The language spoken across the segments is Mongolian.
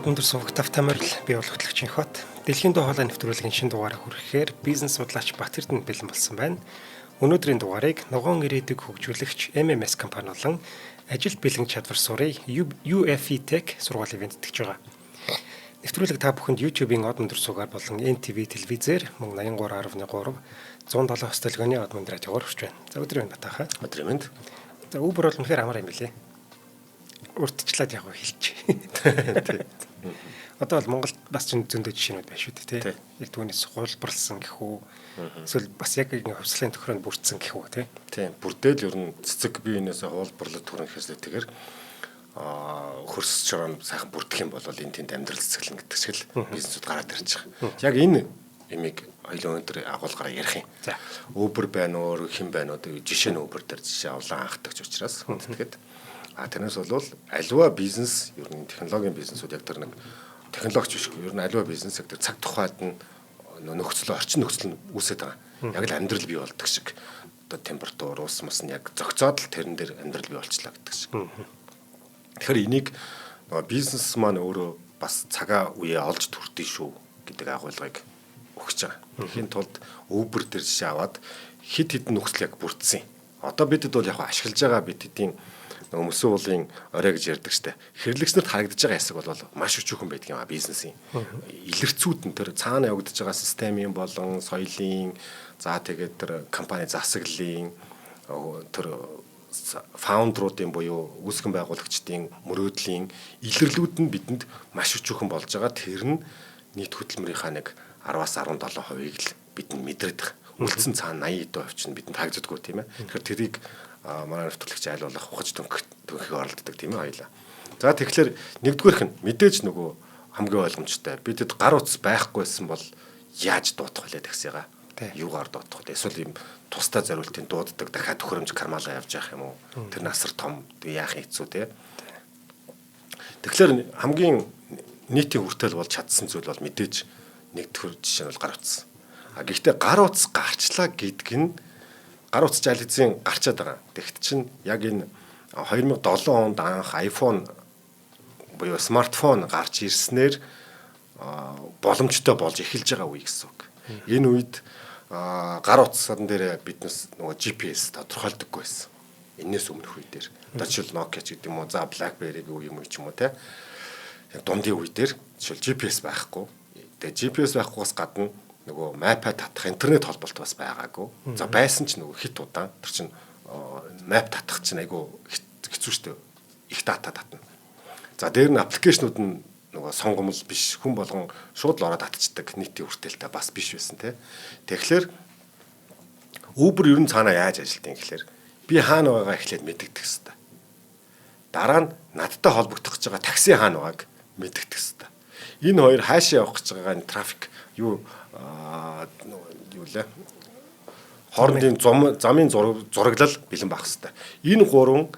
Од өндөр сувагт автоморил бий болготлогчийн хот дэлхийн дуу хоолой нэвтрүүлгийн шинэ дугаарыг хүрэхээр бизнес судлаач Батэрдэнд бэлэн болсон байна. Өнөөдрийн дугаарыг ногоон ирээдүйг хөгжүүлэгч MMS компани болон ажил бэлэн чадвар сурын UFE Tech сургуулийн бэлтгэж байгаа. Нэвтрүүлэг та бүхэнд YouTube-ийн Од өндөр сувгаар болон NTV телевизээр мөн 83.3 107 хос төлгөөний Од өндөр радиогоор хүрч байна. За өдрийн мэнд батайхаа. Өдрийн мэнд. За Uber бол үнэхээр амар юм билээ. Урдчлаад яг хэлчих. Одоо бол Монголд бас зөндөө жишээнүүд байна шүү дээ, тий. Яг түүнээс хулбарлсан гэхүү. Эсвэл бас яг ингэ хувьслын тохиронд бүрдсэн гэхүү, тий. Тийм, бүрдэл ер нь цэцэг биенээсээ хулбарлалт төрөнхөөс тэгэр хөрсөж байгаа сайхан бүрдэх юм бол энэ тэнд амьдрал цэцгэлэн гэдэг шиг л бизнесүүд гараад ирж байгаа. Яг энэ имийг хоёулаа өндөр агуулгаараа ярих юм. За. Uber байна уу, хэн байна уу гэдэг жишээ нь Uber дээр жишээ авлаа анхдагч учраас тэгэхэд тэрнээс бол аливаа бизнес ер нь технологийн бизнесүүд яг тэр нэг технологич бишгүй ер нь аливаа бизнес яг тэр цаг тухайд нь нөхцөл орчин нөхцөл нь үүсээд байгаа. Яг л амьдрал бий болдог шиг одоо температур уус мус нь яг зөгцөөд л тэрэн дээр амьдрал бий болчлаа гэдэг шиг. Тэгэхээр энийг бизнес маань өөрөө бас цагаа үеэ олж төрдөө шүү гэдэг агуулгыг өгч байгаа. Тэгэхийн тулд Uber дээр жишээ аваад хид хідэн нөхцөл яг бүрдсэн. Одоо бидэд бол яг ашиглаж байгаа бид хэдийн өмсөн уулын орой гэж ярьдаг штэ. Хэрлэгчнэрт харагдаж байгаа хэсэг бол маш өчүүхэн байдаг юм а бизнесийн. Илэрцүүд нь тэр цаана явагдаж байгаа системийн болон соёлын тэгээд тэр компани засаглалын тэр фаундеруудын буюу үүсгэн байгуулагчдын мөрөөдлийн илэрлүүд нь бидэнд маш өчүүхэн болж байгаа. Тэр нь нийт хөдөлмөрийнхаа нэг 10-аас 17%-ийг л бидэнд мэдрээд байгаа. Үлдсэн цаана 80% чинь бидэнд харагддаггүй тийм ээ. Тэгэхээр тэрийг манай нэвтрүүлэгч айл болох ухаж төнхийг оролддог тийм ээ хоёлаа. За тэгэхээр нэгдүгээрх нь мэдээж нөгөө хамгийн ойлгомжтой. Бидэд гар утас байхгүйсэн бол яаж дуутах вэ таксигаа? Юугаар дуутах вэ? Эсвэл юм тусдаа зориултын дууддаг дахиад төхөөрөмж кармалаа явж явах юм уу? Тэр насар том яах хэцүү те. Тэгэхээр хамгийн нийтийн хүртэл бол чадсан зүйл бол мэдээж нэгдүгээр жишээ нь бол гар утас. Гэхдээ гар утас гарчлаа гэдг нь гар утас жализын гарчаад байгаа. Тэгт чинь яг энэ 2007 онд анх iPhone буюу смартфон гарч ирснээр боломжтой болж эхэлж байгаа үе гэсэн үг. Энэ үед гар утсан дээр биднес нөгөө GPS тодорхойлдоггүй байсан. Энээс өмнөх үе дээр. Одоо жишээл Nokia ч гэдэг юм уу, за BlackBerry-ийн үе юм ч юм уу те. Дундын үе дээр жишээл GPS байхгүй. Тэгээ GPS байхгүйгээс гадна нөгөө map-а татах интернет холболт бас байгаагүй. За байсан ч нөгөө хит удаан. Тэр чинь map татах чинь айгүй хэцүү шттэ. Их дата татна. За дээр нь аппликейшнууд нь нөгөө сонгомл биш хүн болгон шууд л ороод татчихдаг нийтийн хүртээлтэй бас биш байсан те. Тэгэхээр Uber ер нь цаанаа яаж ажилтیں۔ Гэхээр би хаана байгаагаа эхлээд мэддэг хэвээр. Дараа нь надтай холбогдох гэж байгаа такси хаана байгааг мэддэг хэвээр. Энэ хоёр хаашаа явах гэж байгаа энэ трафик юу лээ хоорондын замын зураглал бэлэн байх хэвээр. Энэ гурван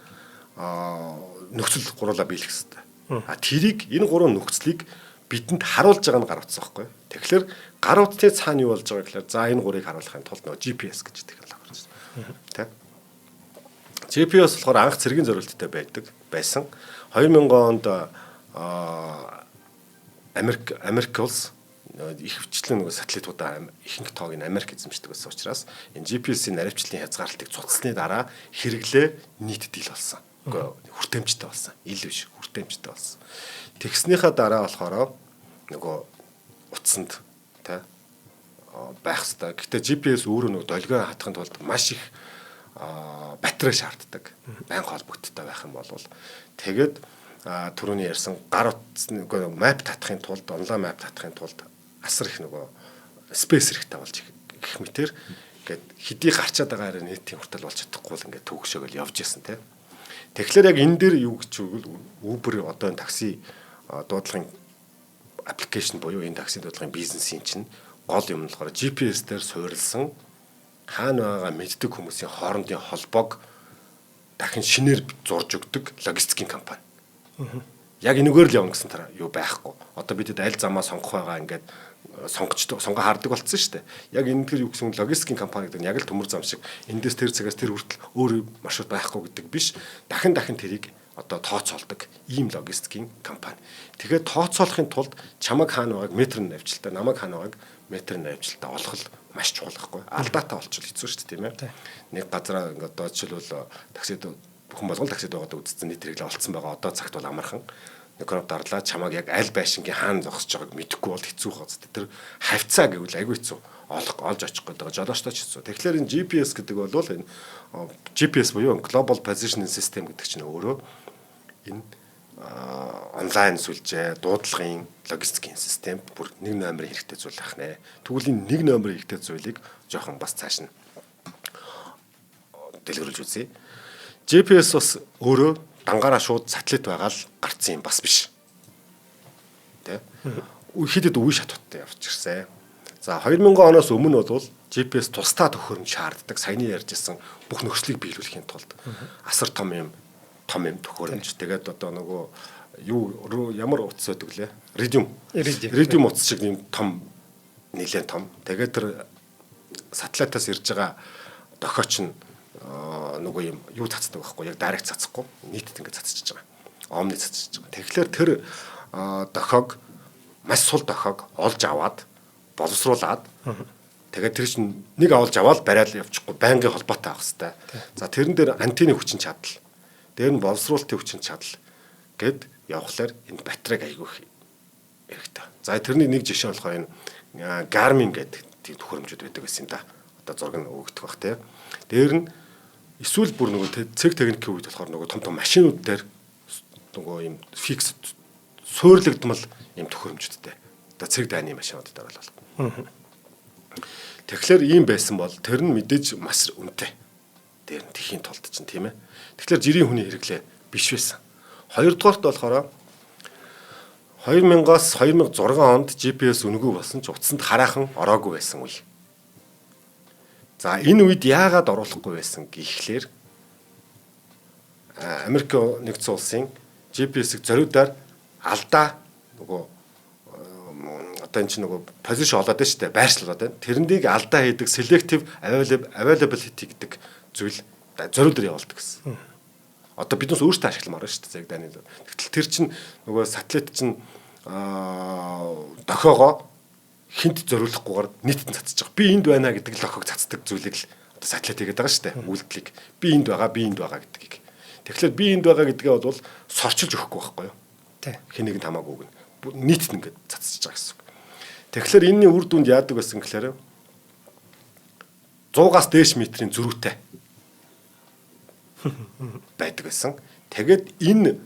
нөхцөл гуруула биелэх хэвээр. Тэрийг энэ гурван нөхцөлийг бидэнд харуулж байгаа нь гар утас байхгүй. Тэгэхээр гар утасны цаана юу болж байгаа гэхээр за энэ гурыг харуулахын тулд нөгөө GPS гэж технологи гарч байна. Тэ? GPS болохоор анх цэргийн зориулттай байсан. 2000 онд Америк улс ихвчлэн нөгөө сателлитуудаа ихэнх тоог нь Америк эзэмшдэг байсан учраас энэ GPS-ийн наривчлалын хязгаарлалтыг цуцсны дараа хэрэглээ нийтдэл болсон. Үгүй хүртээмжтэй болсон. Ил биш хүртээмжтэй болсон. Тэгснийхаа дараа болохоор нөгөө утсанд тэ байх хэвээр. Гэхдээ GPS өөрөө нөгөө долгио хатахын тулд маш их батарей шаарддаг. Байнга холбогдтой байх юм бол тэгээд түрүүний ярьсан гар утас нөгөө map татахын тулд онлайн map татахын тулд асар их нөгөө спейс хэрэгтэй болж гэх мэтэр ингээд хэдий гарчаад байгаагаар нийтийн хүртэл болж чадахгүй л ингээд төгшөөгөл явж исэн тийм. Тэгэхээр яг энэ дээр юу гэж Uber одоо энэ такси дуудлагын аппликейшн буюу энэ такси дуудлагын бизнесийн чинь гол юм нь болохоор GPS дээр суурилсан хаана байгаа мэддэг хүмүүсийн хоорондын холбоог дахин шинээр зурж өгдөг логистикийн компани. Яг энэгээр л явна гэсэн тараа юу байхгүй. Одоо бидэд аль замаа сонгох байгаа ингээд сонгоо хаардаг болсон шүү дээ. Яг энэ тэр юу гэсэн логистикийн компани гэдэг нь яг л төмөр зам шиг эндээс тэр цагаас тэр хүртэл өөр маршрут байхгүй гэдэг биш. Дахин тэрийг одоо тооцоолдог ийм логистикийн компани. Тэгэхээр тооцоолохын тулд чамаг хаана байгааг метр навьжилтаа, намайг хаана байгааг метр навьжилтаа олох л маш чухал байхгүй. Алдаатай болчихвол хэцүү шүү дээ, тийм ээ. Нэг газараа ингээд одоо жишээлбэл таксид бүхэн болгол таксид байгаад үзсэн нийт хэрэглээ олцсон байгаа. Одоо цагт бол амархан. Некроп дарлаа чамаг яг аль байшингийн хаана зогсож байгааг мэдэхгүй бол хэцүү хаа. Тэр хавцаа гэвэл айгүй хэцүү. Олж очих гэдэг жолоочтой ч хэцүү. Тэгэхээр энэ GPS гэдэг бол энэ GPS буюу Global Positioning System гэдэг чинь өөрөө энэ онлайн сүлжээ, дуудлагын логистикийн систем бүр нэг номерын хэрэгтэй зүйл ах нэ. Тэгвэл энэ нэг номерын хэрэгтэй зүйлийг жоохон бас цааш нь дэлгэрүүлж үзье. GPS бас өөрөө дангаараа шууд сателлит байгаа л гарцсан юм бас биш. Тэ? Хэд үе шатуудтай явж ирсэн. За 2000 оноос өмнө бол GPS тусдаа төхөөрөмж шаарддаг. Саяны ярьжсэн бүх нөхцөлийг биелүүлэхийн тулд асар том юм төхөөрөмж. Тэгээд одоо нөгөө ямар утас байдаг лээ? Iridium утас шиг юм том нэлээд том. Тэгээд тэр сателлитаас ирж байгаа дохиоч нь нөгөө юм юу цацдаг байхгүй яг дайрект цацахгүй нийтэд ингээд цацчихж байгаа. Омны цацчихж байгаа. Тэгэхээр тэр дохиог маш сул дохиог олж аваад боловсруулад тэгээд тэр чинь нэг авалж аваад барайл явчихгүй байнгын холбоотой авах хэрэгтэй. За тэрэн дээр антенны хүчин чадал, дээр нь боловсруулалтын хүчин чадал гэд явхлаар энэ батарейг айгүйх хэрэгтэй. За тэрний нэг жишээ болохоор энэ Garmin гэдэг төхөөрөмжүүд байдаг гэсэн юм да. Одоо зураг нь өгдөх бах тий. Дээр нь эсвэл бүр нөгөө цэг техникийн үед болохоор нөгөө том машинууд дээр нөгөө юм фикс суйрлагдмал юм төхөөрөмжүүдтэй. Одоо цэг дайны машинууд дээр бол. Тэгэхээр ийм байсан бол тэр нь мэдээж маш үнэтэй. Дээр нь тэхийн тулд чинь тийм ээ. Тэгэхээр жирийн хүний хэрэглээ биш байсан. Хоёрдугаарт болохоор 2000-аас 2006 онд GPS үнэгүй болсон ч утсанд хараахан ороогүй байсан үе. За энэ үед яагаад оруулахгүй байсан гэхлээр Америк нэгдсэн улсын GPS-ийг зориудаар алдаа нөгөө одоо энэ чинь нөгөө позишн олоод байна шүү дээ, байршлуулад байна. Тэрнийг алдаа хийдэг selective availability гэдэг зүйл зориудаар явуулдаг гэсэн. Одоо биднээс өөртөө ашигламаар шүү дээ, яг дайны. Тэгтэл тэр чинь нөгөө сателлит чинь дохиогоо хинт зориулахгүйгээр нийтэд цацж байгаа. Би энд байна гэдэг л дохиог цацдаг зүйлийг л одоо сателлит хийгээд байгаа шүү дээ. Үйлдэлийг би энд байгаа гэдгийг. Тэгэхээр би энд байгаа гэдгээ бол сорчилж өгөхгүй байхгүй юу? Тий. Хэнийг нь хамаагүй гэн. Нийтэд ингээд цацж байгаа гэсэн. Тэгэхээр энэний үр дүнд яадаг байсан гэхээр 100-аас дээш метрийн зөрүүтэй байдаг байсан. Тэгээд энэ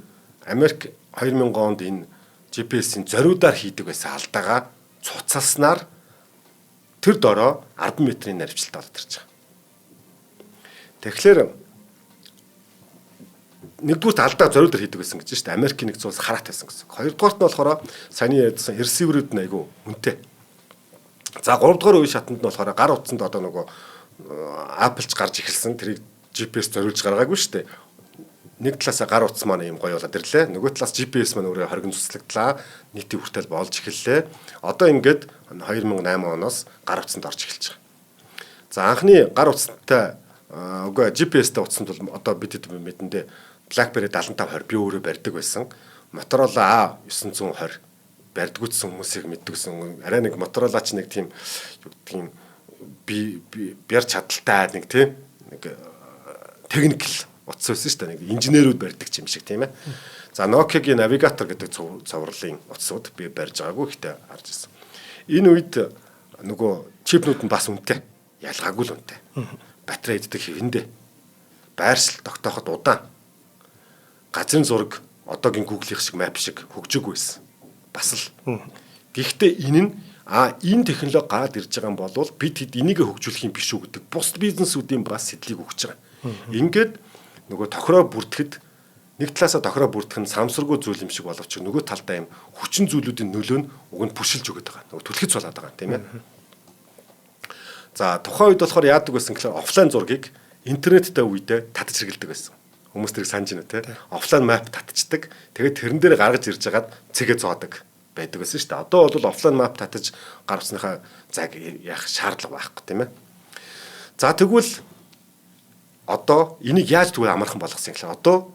Америк 2000 онд энэ GPS-ийн зориудаар хийдэг байсан алдаагаа цуцалснаар тэр дорой 10 метрийн наривчлалт болоод ирж байгаа. Тэгэхээр нэгдүгээр алдаа зориудаар хийдэг байсан гэж байна шүү дээ. Америкийн нэгдсэн улс хараат байсан гэсэн. Хоёрдугаарт нь болохоор саяны ярьсан ресиверүүд нь айгүй үнэтэй. За гуравдугаар үе шатанд нь болохоор гар утсанд одоо нөгөө Apple-ч гарч эхэлсэн. Тэрийг GPS зориулж гаргаагүй шүү дээ. Нэг талаасаа гар утас маань юм гоё болоод ирлээ. Нөгөө талаас GPS маань өөрөө хоригн цуцлагдлаа. Нийтийн хүртэл болж эхэллээ. Одоо ингээд 2008 оноос гар утсанд орж эхэлж байгаа. За анхны гар утастай үгүй GPS-тэй утсанд бол одоо бид хэд мэдэндээ BlackBerry 7520 би өөрөө барьдаг байсан. Motorola A920 барьдгүйсэн хүмүүсийг мэддэгсэн. Арай нэг Motorola ч нэг тийм юу гэдгийг би бяр чадaltaй нэг тийм нэг техникл утас байсан шүү дээ. Нэг инженерүүд барьдаг юм шиг тийм ээ. За Nokia-гийн Navigator гэдэг цувралын утасууд би барьж байгаагүй ихтэй харж ирсэн. Энэ үед нөгөө чипнүүд нь бас үнэтэй. Ялгаагүй л үнэтэй. Батарей иддэг хэвэндээ. Байршил тогтооход удаан. Газрын зураг одоогийн Google-ийн шиг map шиг хөгжөөгүй байсан. Бас л. Гэхдээ энэ нь энэ технологи гараад ирж байгаа юм бол бид хэд энийг хөгжүүлэх юм биш үү гэдэг бус бизнесүүдийн бас сэтлийг өгч байгаа. Ингээд нөгөө тохироо бүртгэхэд нэг талаасаа тохироо бүртгэх нь самсаргүй зүйл юм шиг боловч нөгөө талдаа юм хүчин зүйлүүдийн нөлөө нь уг нь пүшилж өгöd байгаа. Нөгөө түлхэц болоод байгаа тийм ээ. За тухайн үед болохоор яадаг байсан гэхээр офлайн зургийг интернеттэй үедээ татаж хэрэглэдэг байсан. Хүмүүс тэрийг санаж байна те. Офлайн map татчихдаг. Тэгээд тэрэн дээр гаргаж ирж хагаад цэгээ зоодог байдаг байсан шүү дээ. Одоо бол офлайн map татаж гар утсныхаа зайг яах шаардлага байхгүй тийм ээ. За тэгвэл одоо энийг яаж тэгвэл амархан болгосон юм гэхээр одоо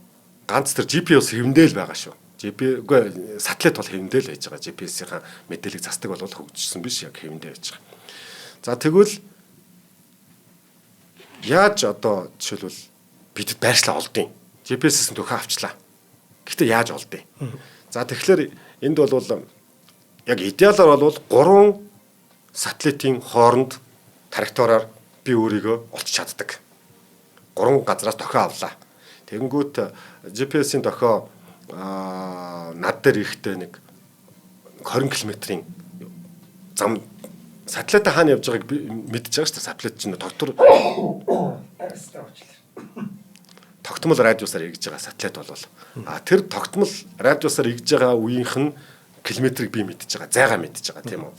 ганц тэр GPS хэвндээл байгаа шүү. үгүй сателлит бол хэвндээл байж байгаа. GPS-ийн мэдээллийг засдаг бол хөгжсөн биш, яг хэвндээл байж байгаа. За тэгвэл яаж одоо жишээлбэл бидэд байршлаа олдیں۔ GPS-ээс төхөө авчлаа. Гэхдээ яаж олдیں۔ За тэгэхээр энд бол яг идеалаар бол 3 сателлитийн хооронд траектороор би өөрийгөө олж чаддаг. 3 газраас тохио авлаа. Тэгэнгүүт GPS-ийн тохио над дээр ирэхдээ нэг 20 км-ийн зам сателлит хаана явж байгааг мэдчихэж байгаа шүү дээ. Сателлит чинь тогтмол радиусаар эргэж байгаа сателлит бол тэр тогтмол радиусаар эргэж байгаа үеийнх нь километрийг би мэдчихэж байгаа, зайгаа мэдчихэж байгаа тийм үү.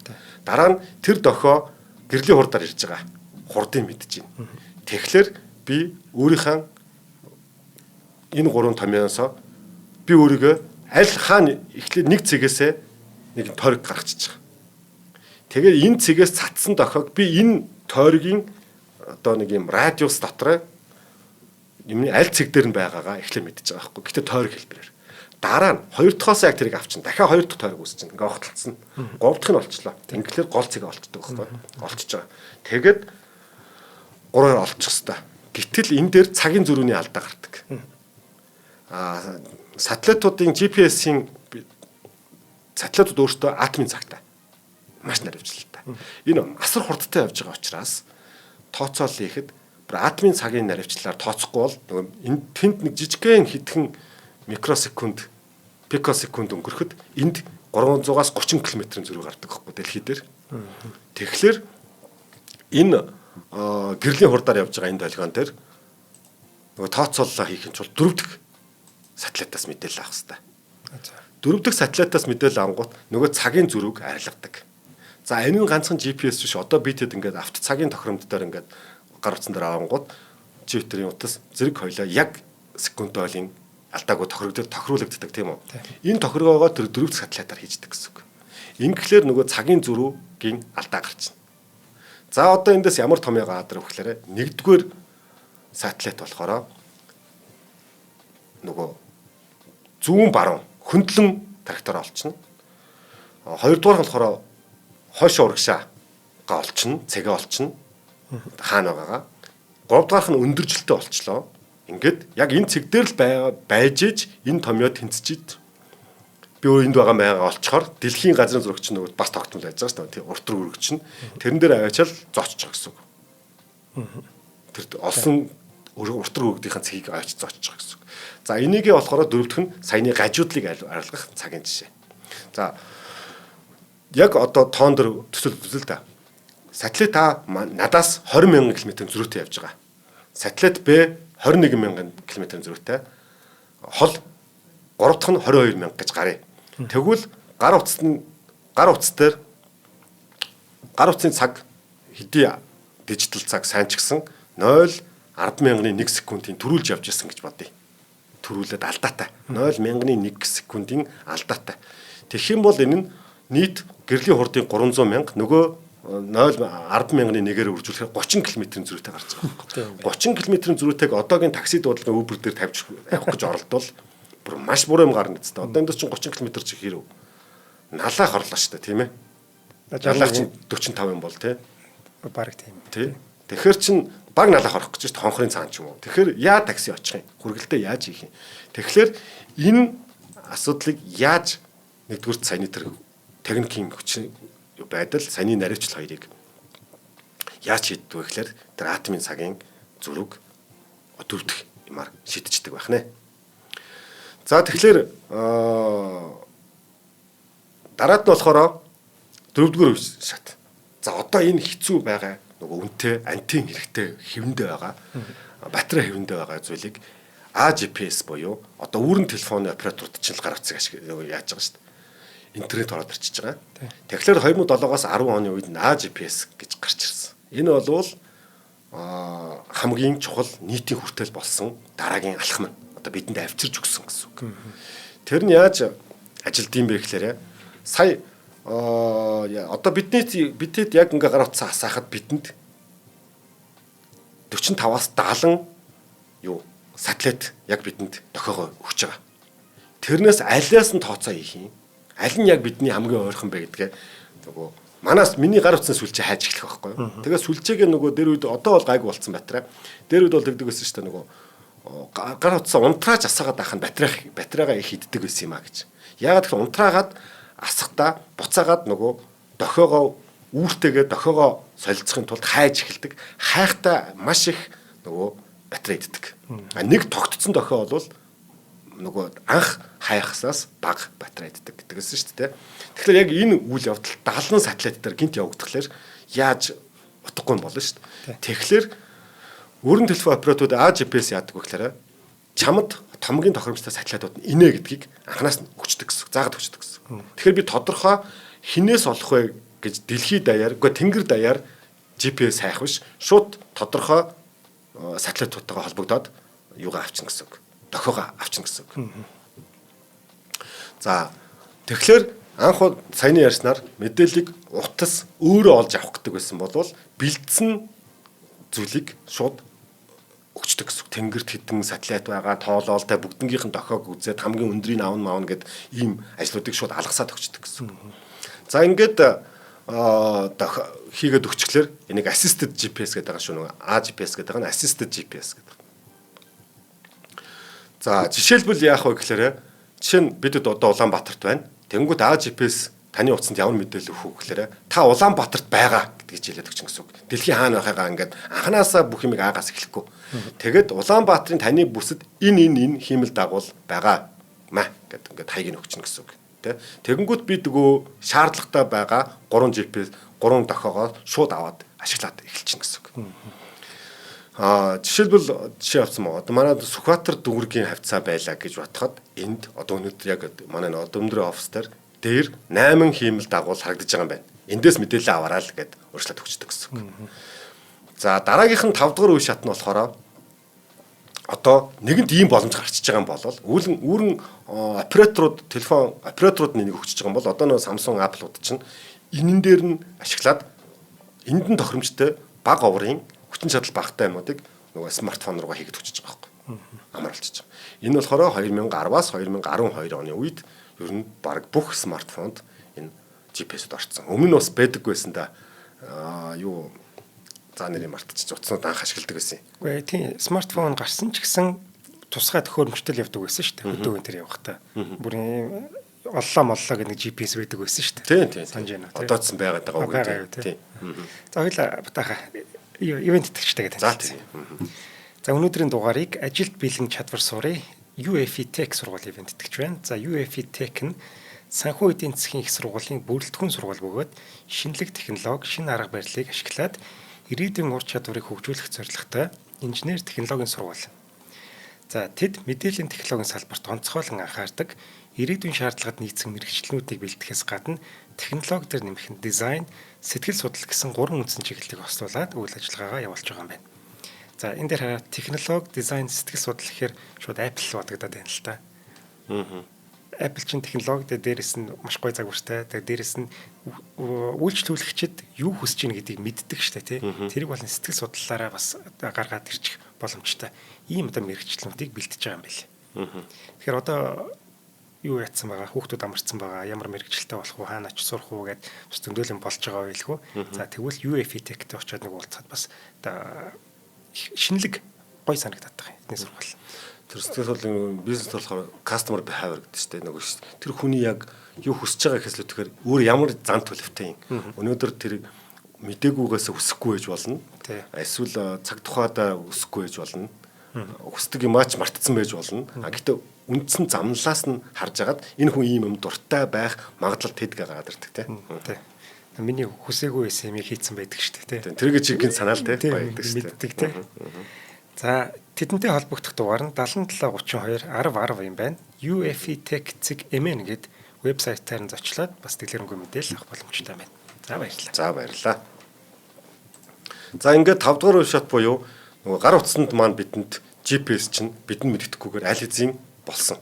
Дараа нь тэр дохио гэрлийн хурдаар ирж байгаа. Хурдыг мэдчихээн. Тэгэхээр би өөрийнхөө энэ 3 томьёосоо би өөрийгөө аль хаана эхлээд нэг цэгээсээ нэг тойрог гаргачихж байгаа. Тэгээд энэ цэгээс цацсан дохиог би энэ тойргийн одоо нэг юм радиус дотор юмны аль цэг дээр нь байгаагаа эхлээд мэдчихэж байгаа байхгүй. Гэтэ тойрог хэлбэрээр. Дараа нь 2 дахоос яг тэрийг авчин. Дахиад 2 дахь тойрог үүсчин. Ингээ огтлцсон. 3 дахь нь олчлоо. Ингээр гол цэгээ олчдөг байхгүй. Олчж байгаа. Тэгээд 3-оор олчих хэвээр. Гэтэл энэ дээр цагийн зөрүүний алдаа гардаг. Сателлитуудын GPS-ийн сателлитууд өөртөө атомын цагтай. Маш наривчлалтай. Энэ асар хурдтай явж байгаа учраас тооцоол хийхэд атомын цагийн наривчлалаар тооцохгүй бол энэ тэнд нэг жижигхэн хитгэн микросекунд, пикосекунд өнгөрөхөд энд 300-аас 30 км-ийн зөрүү гардаг байхгүй дэлхий дээр. Тэгэхээр энэ гэрлийн хурдаар явж байгаа энэ долгион дээр нөгөө тооцооллоо хийх нь бол 4 дахь сателлитаас мэдээлэл авах хэрэгтэй. 4 дахь сателлитаас мэдээлэл авангууд нөгөө цагийн зөрүүг арилгадаг. За энэ нь ганцхан GPS биш. Одоо би тэд ингээд авто цагийн тохиромждоор ингээд гар утсан дээр авангууд Jupiter-ийн утас зэрэг хоёлаа яг секундын алдаагүй тохируулагддаг тийм үү? Энэ тохиргоогоо тэр 4 дахь сателлитаар хийждэг гэсэн үг. Ингэхлээр нөгөө цагийн зөрүүгийн алдаа гарчна. За одоо эндээс ямар томьёо гаадар өгөхлээрэ нэгдүгээр сателлит болохоор нөгөө зүүн баруун хөндлөн траектороо олчихно. Хоёрдугаар нь болохоор хойш урагшаага олчихно, цэгээ олчихно. Хаана байгаагаа. Гуравдугаарх нь өндөржилтөө олчлоо. Ингээд яг энэ цэг дээр л байж иж энэ томьёо тэнцчихэд би өөр энд байгаа байгаа олцохоор дэлхийн газрын зурагч нөгөө бас тогтмол байж байгаа шүү дээ. Урт руу өргөч нь тэрэн дээр аваачаал зоочж байгаа гэсэн үг. Тэр олсон урт руу өргөдийн цэгийг аваач зоочж байгаа гэсэн үг. За энийгээ болохоор дөрөвдөх нь саяны гажуудлыг арилгах цагийн жишээ. За яг одоо тоон дээр төсөл үзэл та. Сателлит А надаас 20,000 км зөрүүтэй явж байгаа. Сателлит Б 21,000 км зөрүүтэй. Хол 3 дахь нь 22,000 гэж гарыг. Тэгвэл гар утас дээр цаг хэдий дижитал цаг сайн ч гэсэн 0.10,000-ны 1 секундын төрүүлж явж ирсэн гэж бодъё. Төрүүлээд алдаатай. 0.1000-ны 1 секундын алдаатай. Тэгэх юм бол энэ нь нийт гэрлийн хурдын 300,000 нөгөө 0.10,000-ны нэгээр үржүүлэхээр 30 км-ийн зөрүүтэй гарч байгаа. 30 км-ийн зөрүүтэйг одоогийн такси дуудлагын Uber дээр тавьж явах гэж оролдвол бүр маш буруу юм гарна гэдэг. Одоо энд чинь 30 км чи хэрэг налаах орлоо шүү дээ, тийм ээ. Налаах чинь 45 юм бол тий. Бараг тийм. Тий. Тэгэхээр чин баг налаах орох гэж шүү дээ, хонхрын цаан ч юм уу. Тэгэхээр яа такси очих юм? Хүргэлтээ яаж хийх юм? Тэгэхээр энэ асуудлыг яаж нэгдүгээр саяны тэр техникийн хүчин байдал саяны наривчлал хоёрыг яаж шийддэг вэ гэхээр тэр атомын цагийн зөрүүг өдөрдөх юмар шийдчихдэг байх нэ. За тэгэхээр дараад нь болохоор дөрөвдүгээр шат. За одоо энэ хэцүү байгаа нөгөө үнэтэй антин хэрэгтэй хэвэндээ байгаа батарей хэвэндээ байгаа зүйлийг AGPS буюу одоо үүрэн телефоны операторууд чинь л гар утсыг яаж байгаа шүү дээ. Интернет ороод ирчихэж байгаа. Тэгэхээр 2007-оос 10 оны үед AGPS гэж гарч ирсэн. Энэ бол хамгийн чухал нийтийн хүртэл болсон дараагийн алхам нь. Одоо бидэнд авчирч өгсөн гэсэн үг. Тэр нь яаж ажилд юм бэ гэхээр сая одоо бидэд яг ингээ гар утсаа хасаахад бидэнд 45-аас 70 сателлит яг бидэнд дохиогоо өгч байгаа. Тэрнээс алиас нь тооцоо хийх юм. Аль нь яг бидний хамгийн ойрхон бэ гэдгээ нөгөө манаас миний гар утсны сүлжээ хайж эхлэх байхгүй юу. Тэгээ сүлжээг нөгөө дээр үед одоо бол гайгүй болцсон батарей. Дээр үед бол тэгдэг байсан шүү дээ нөгөө гар утсаа унтрааж асаагаад байх нь батарейгаа их иддэг байсан юм а гэж. Яагаад гэвэл унтраагаад асахдаа буцаагаад нөгөө дохиогоо үүртэйгээ дохиогоо солилцохын тулд хайж эхэлдэг. Хайхтаа маш их нөгөө батарей иддэг. Нэг тогтцсон дохио бол нөгөө анх хайхсаас бага батарей иддэг гэдэг гэсэн шүү дээ. Тэгэхээр яг энэ үйл явдал 70 сателлит дээр гинт явагдахлаар яаж утгагүй болно шүү дээ. Тэгэхээр өрн телефон операторууд GPS яадаг вэ гэхээр чамд томгийн тохиромжтой сателлитууд нь инэ гэдгийг анханаас нь өгчдөг гэсэн. Заагаад өгчдөг гэсэн. Тэгэхээр би тодорхой хинээс олох вэ гэж дэлхийд даяар, үгүй тэнгэр даяар GPS хайх биш. Шууд тодорхой сателлитуудтайгаа холбогдоод юугаа авчин гэсэн үг. Дохиогоо авчин гэсэн үг. За тэгэхээр анх саяны ярьснаар мэдээллийг утас өөрөө олж авах гэдэг байсан бол бэлдсэн зүйлийг шууд өгчдөг гэсэн. Тэнгэрт хэдэн сателлит байгаа, тоолоолтой бүгднгийнх нь дохиог үзээд хамгийн өндрийг аавна гэд ийм ажлуудыг шууд алгасаад өгчдөг гэсэн. За ингээд хийгээд өгчлөөр энийг assisted GPS гэдэг байгаа шүү нөгөө AGPS гэдэг байгаа нь assisted GPS гэдэг. За жишээлбэл яах вэ гэхээр жишээ нь бидэд одоо Улаанбаатарт байна. Тэнгүүд AGPS таны утсанд ямар мэдээлэл өгөх вэ гэхээр та Улаанбаатарт байгаа гэдгийг хэлээд өгч гэсэн үг. Дэлхийн хаана байхаагаа ингээд анханасаа бүх юмыг аагаас эхлэхгүй. Тэгэд Улаанбаатарын таны бүсэд энэ хиймэл дагуул байгаа маа гэдэг ингээд хаяг нь өгч гэсэн үг. Тэгэнгүүт би дгөө шаардлагатай байгаа 3 GPS 3 дохиогоо шууд аваад ашиглаад эхэлчихнэ гэсэн үг. Жишээлбэл жишээ авсан маа. Одоо манай Сүхбаатар дүүргийн хавцаа байлаа гэж батхад энд одоо өнөөдөр яг манай өндөр офис дээр 8 хиймэл дагуул харагдаж байгаа юм байна. Эндээс мэдээлэл аваарай л гэд урьдчилан өгчдөг гэсэн үг. За дараагийнх нь 5 дугаар үе шат нь болохоор одоо нэгэнт ийм боломж гарчиж байгаа юм бол үүрэн операторууд телефон операторууд нэг өгчөж байгаа юм бол одоо нөө Samsung Apple-ууд чинь энэн дээр нь ашиглаад энд нь тохиромжтой бага оврын хүчин чадал багтай юмнуудыг нөгөө смартфон руугаа хийгээд өгчөж байгаа байхгүй. Амар болчихж байгаа. Энэ болохоор 2010-аас 2012 оны үед ер нь баг бүх смартфонд энэ GPS-д орцсон. Өмнө нь бас байдаг байсан да. Юу за нэрийг мартчих утаснууд анх ашигладаг байсан. Үгүй тийм смартфон гарсан ч гэсэн тусгай төхөөрөмжтэй явдаг байсан шүү дээ. Өдөө энэ төр явахтаа. Бүрийн оллоо гэх нэг GPS байдаг байсан шүү дээ. Тийм. Санаж байна. Одоодсан байгаад байгаа үг тийм. За хоёлаа батаха ивент итгэжтэй гэдэг. За тийм. За өнөөдрийн дугаарыг ажилд бэлэн чадвар суурь UEFI Tech сургууль ивент итгэж байна. За UEFI Tech нь санхүү эдийн засгийн их сургуулийн бүрэлдэхүүн сургууль бөгөөд шинэлэг технологи, шинэ арга барилыг ашиглаад ирээдүйн ур чадварыг хөгжүүлэх зорилготой инженер технологийн сургууль. За тэд мэдээллийн технологийн салбарт онцгойлон анхаардаг, ирээдүйн шаардлагад нийцсэн мэргэжлүүдийг бэлтгэхээс гадна технологи дээр нэмэх дизайн, сэтгэл судлал гэсэн 3 үндсэн чиглэлийг хослуулад үйл ажиллагаагаа явуулж байгаа юм байна. За энэ дээр хараад технологи, дизайн, сэтгэл судлал гэхээр шууд Apple бодогдоод байна л та. Apple чинь технологи дээрээс нь маш гоё загвартай. Тэгээ дээрээс нь үйлчлүүлэгчид юу хүсэж ийн гэдгийг мэддэг штэ тий. Тэрийг бол сэтгэл судлалаараа бас гаргаад ирчих боломжтой. Ийм одоо мэргэжлүүдийг бэлтэж байгаа юм байна. Тэгэхээр одоо юу яатсан байгаа, хүүхдүүд амарцсан байгаа, ямар мэргэжилтэй болох уу, хаана ч сурах уу гэд бас зөндөлөн болж байгаа байлгүй. За тэгвэл UEFI Tech-тэй очиод нэг уулзаад бас шинэлэг гоё санагдаад байгаа юм. Эдний сургууль. Тэр сэтгэл судлалын бизнес болохоор customer behavior гэдэг чинь нэг шүү. Тэр хүний яг юу хүсэж байгаа гэхээс л тэгэхээр өөр ямар зан төлөвтэй юм. Өнөөдөр тэр мдэггүйгээс өсөхгүй байж болно. Эсвэл цаг тухайдаа өсөхгүй байж болно. Хүсдэг юмаач мартцсан байж болно. Гэхдээ үндсэн замналаас нь харж агаад энэ хүн ийм юм дуртай байх магадлал тэдгээ гараад ирдэг тийм. Миний хүсээгүй байсан юм хийцэн байдаг шүү дээ. Тэргээ чигээр санаал тийм байдаг шүү дээ. За тэдэнтэй холбогдох дугаар нь 7732 1010 юм байна. UEFI Tech.MN гэд вебсайтаар нь зочлоод бас дэлгэрэнгүй мэдээлэл авах боломжтой байна. За баярлалаа. За баярлалаа. За ингээд 5 дугаар үе шат буюу нөгөө гар утсанд маань бидэнд GPS чинь бидний мэддэхгүйгээр аль хэзээ болсон.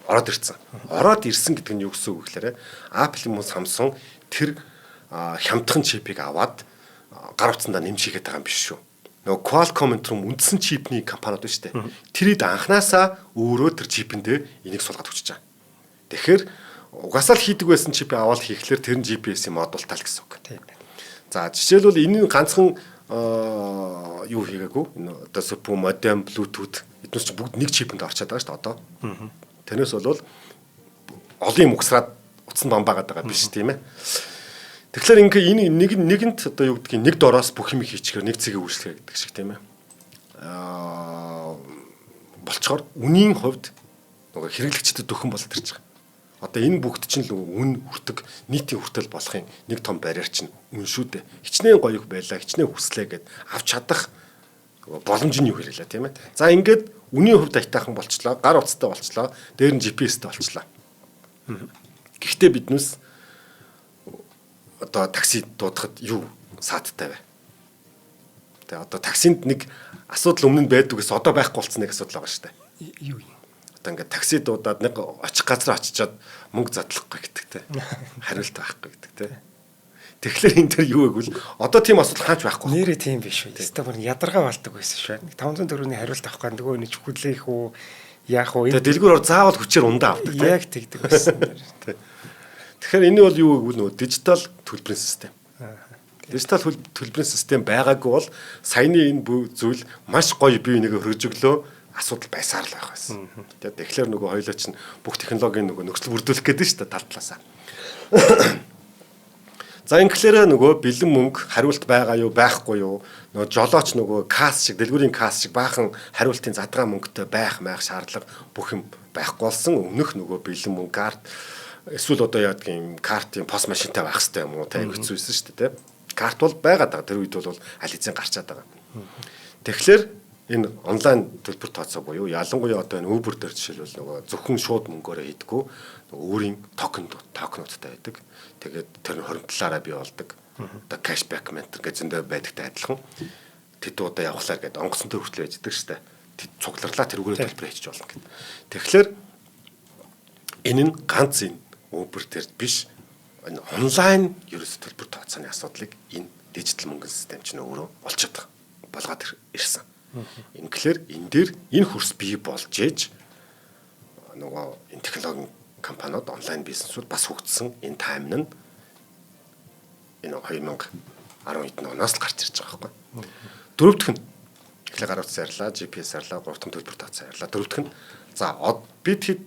Ороод ирсэн. Ороод ирсэн гэдэг нь юу гэсэн үг гэхээр Apple юм уу Samsung тэр хямдхан чипийг аваад гар утсандаа нэмж хийгээд байгаа юм биш шүү. нөгөө Qualcomm энтрум үндсэн чипний компаниуд байна шүү дээ. Тэрийг анханасаа өөрөө тэр чипэндээ энийг сулгаад өгч байгаа. Тэгэхээр угаасаа л хийдэг байсан чипээ аваад хийхлээр тэр нь GPS-ийн модултал гэсэн үг. Тийм байна. За жишээлбэл энэ ганцхан юу хийгээгүй. Энэ одоо super modem Bluetooth эднээс чи бүгд нэг чипэнд орчод байгаа шүү дээ одоо. Тэрнээс бол олон юм угсраад утсан бамбаагаад байгаа биш тийм ээ. Тэгэхээр ингээ энэ нэгэнт одоо юу гэдгийг нэг дороос бүх юм хийчихээр нэг цэгийг үйлчлэгээ гэдэг шиг тийм ээ. Болчоор үнийн хувьд нөгөө хэрэглэгчдэд дөхөн болоод ирж байгаа. Одоо энэ бүгд чинь л үн хүртэг нийтийн хүртэл болохын нэг том барьер чинь үн шүү дээ. Хичнээн гоё байлаа, хичнээн хүслээ гэд авч чадах боломж нь юу хэрэглээ тийм ээ. За ингээд үнийн хувьд айтаахан болчлоо, гар утастай болчлоо, дээр нь GPS-тэй болчлоо. Гэхдээ биднээс одоо такси дуудахад юу саадтай вэ? Тэгээ одоо таксинд нэг асуудал өмнө нь байдгаас одоо байхгүй болцсон нэг асуудал байгаа шүү дээ. Юу юм? Ингээд такси дуудаад нэг очих газар очичоод мөнгө задлахгүй гэдэг те. Хариулт байхгүй гэдэг те. Тэгэхээр энэ төр юу вэ гэвэл одоо тийм асуудал хаач байхгүй. Нэрээ тийм биш үү. Тэстэ бүр ядаргаа болдог байсан шүү. 500 төгрөгийн хариулт авах гад нөгөө нэг хүлээх үү яах вэ? Тэгээ дэлгүүр заавал хүчээр ундаа авдаг те. Яг тэгдэг байсан. Тэгэхээр энэ бол юу вэ гэвэл нөгөө дижитал төлбөрийн систем. Дижитал төлбөрийн систем байгаагүй бол саяны энэ зүйл маш гоё бие нэгэ хөргөж өглөө асуудал байсаар л байх байсан. Тэгэхээр нөгөө хоёлоо чинь бүх технологийн нөгөө нөхцөл бүрдүүлэх гэдэг шүү дээ тал талаасаа. За ингээр нөгөө бэлэн мөнгө хариулт байгаа юу байхгүй юу? Нөгөө жолооч нөгөө касс шиг дэлгүүрийн касс шиг баахан хариултын задгаа мөнгөтэй байх шаардлага бүх юм байхгүй болсон. Өмнөх нөгөө бэлэн мөнгө карт эсвэл одоо яадаг юм картын пос машинтай байх хэрэгтэй юм уу? Тэ хэцүүсэн шүү дээ, тэ. Карт бол байгаад байгаа. Тэр үед бол аль хэзээ гарчаад байгаа. Тэгэхээр энэ онлайн төлбөр тооцоо буюу ялангуяа одоо энэ Uber дээр жишээлбэл нөгөө зөвхөн шууд мөнгөөрөө хийдэггүй нөгөө өөрийн токенуудтай байдаг. Тэгээд тэр нь хоримтлаараа бий болдог. Одоо кэшбэк ментер гэж зөндөө байдагтай адилхан. Тэд удаа явахлаар гэдэг онгоцон төр хүртэл байж идэг штэ. Тэд цугларлаа тэрүүгээр төлбөр хийчих болно гэдэг. Тэгэхээр энэ нь ганц энэ Uber дээр биш энэ онлайн ерөөс төлбөр тооцооны асуудлыг энэ дижитал мөнгөний систем чинь өөрөө олцоод болгоод ирсэн. Ингээр энэ дээр энэ хөрс бий болж ээж нөгөө энэ технологийн компаниуд онлайн бизнесүүд бас хөгжсөн энэ тайм нь энэ 2010 оноос л гарч ирж байгаа байхгүй. Дөрөвдөх нь эхлээ гар утас ярьлаа, GPS ярьлаа, гурав дахь төлбөр тооцоо ярьлаа. Дөрөвдөх нь за бид хэд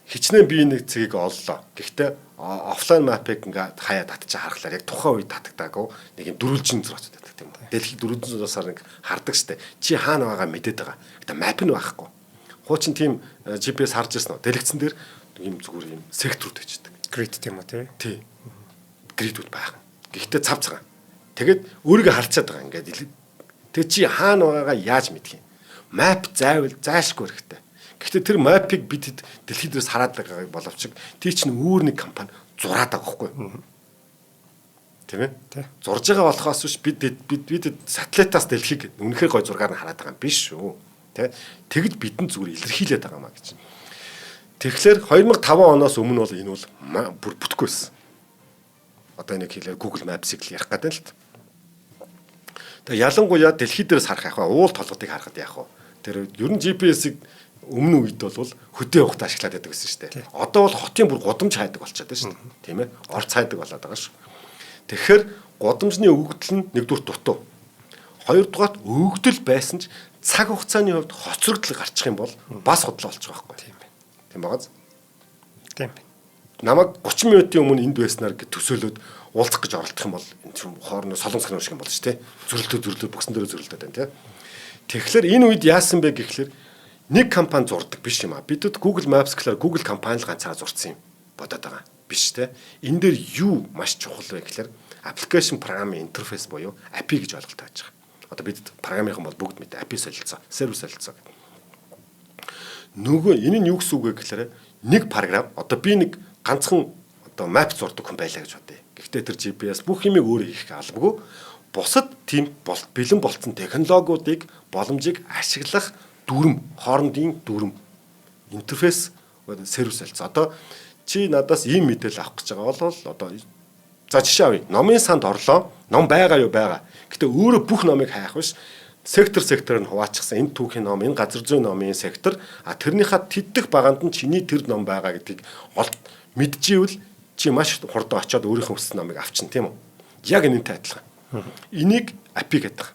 хичнээн бие нэг цэгийг оллоо. Гэхдээ офлайн мапыг ингээд хаяа татчих харахлаар яг тухайн үед татагдаагүй нэг юм дөрвөлжин зураач байдаг тийм үү. Дэлхийд 400 зуусаар нэг хардаг штэ. Чи хаана байгаа мэдээд байгаа. Гэтэ мап нь байхгүй. Хуучин тийм GPS харж ирсэн үү? Дэлгэцэн дээр юм зүгээр юм секторууд бичдэг. Grid тийм үү тий. Grid-үүд байгаа. Гэхдээ цав цагаан. Тэгээд өөрийгөө харцаад байгаа ингээд. Тэгээ чи хаана байгаагаа яаж мэдэх юм? Map заавал заашгүй хэрэгтэй. Гэхдээ тэр мапыг бид дэлхийд дээрс хараад байгаа боловч тий чинь өөр нэг компани зураад байгаа байхгүй юу? Тийм ээ? Зурж байгаа болохоос биш бид сателлитаас дэлхийг үнэхээр гой зургаар нь хараад байгаа юм биш шүү. Тэ? Тэгэд бидэнд зүгээр илэрхийлээд байгаа маа гэж. Тэгэхээр 2005 оноос өмнө бол энэ бол бүр бүтэхгүй байсан. Одоо нэг хэлээр Google Maps-ийг л ярих гэдэг л та. Тэгээ ялангуяа дэлхийд дээрс харах яах вэ? Уул толгодыг харахад яах вэ? Тэр ер нь GPS-ийг өмнө үед бол хөдөө явахд ашиглаад байдаг гэсэн шүү дээ. Одоо бол хотын бүр гудамж хайдаг болчиход байна шүү дээ. Тийм ээ? Орц хайдаг болоод байгаа шүү. Тэгэхээр гудамжны өгөгдөл нь нэгдүгээр дутуу. Хоёрдугаар өгөгдөл байсан ч цаг хугацааны хувьд хоцрогдол гарчих юм бол бас худлаа болчих واخгүй. Тийм байна. Тийм байгааз. Тийм. Намайг 30 минутын өмнө энд байснаар гэж төсөөлөд уулзах гэж оролдох юм бол энэ чинь хоорондоо солонгос шиг юм болж тий. Зөрлөлтөө бүгсэн дөрөө зөрлөлтөд байна тий. Тэгэхээр энэ үед яасан бэ гэхлээр нэг компани зурдаг биш юм аа. Бидэд Google Maps гэхлээр Google компани л ганцаараа зурсан юм бодоод байгаа. Биш те. Энэ дээр юу маш чухал вэ гэхлээр application programming interface буюу API гэж ойлголт тааж байгаа. Одоо бид програмынхан бол бүгд мэдээ API солилцоо, сервис солилцоо. Нөгөө энэ нь юу гэсэн үг вэ гэхлээр нэг програм одоо би нэг ганцхан одоо map зурдаг хүн байлаа гэж бодъё. Гэхдээ тэр GPS бүх юмыг өөрөө хийх албагүй. Бусад тийм бэлэн болцсон технологиудыг боломжийг ашиглах дүрм, хоорондын дүрм, интерфейс, сервис солилцоо. Одоо чи надаас ийм мэдээлэл авах гэж байгаа бол одоо за жишээ авъя. Номын санд орлоо. Ном байгаа юу байгаа. Гэтэ өөрөө бүх номыг хайх биш. сектор нь хуваачсан энэ түүхийн ном, энэ газар зүйн номын сектор тэрнийхээ тэддэх баганд нь чиний тэр ном байгаа гэдгийг мэдчихвэл чи маш хурдан очиод өөрийнхөө хүссэн номыг авчин тийм үү? Яг энэтэй адилхан. Энийг API гэдэг.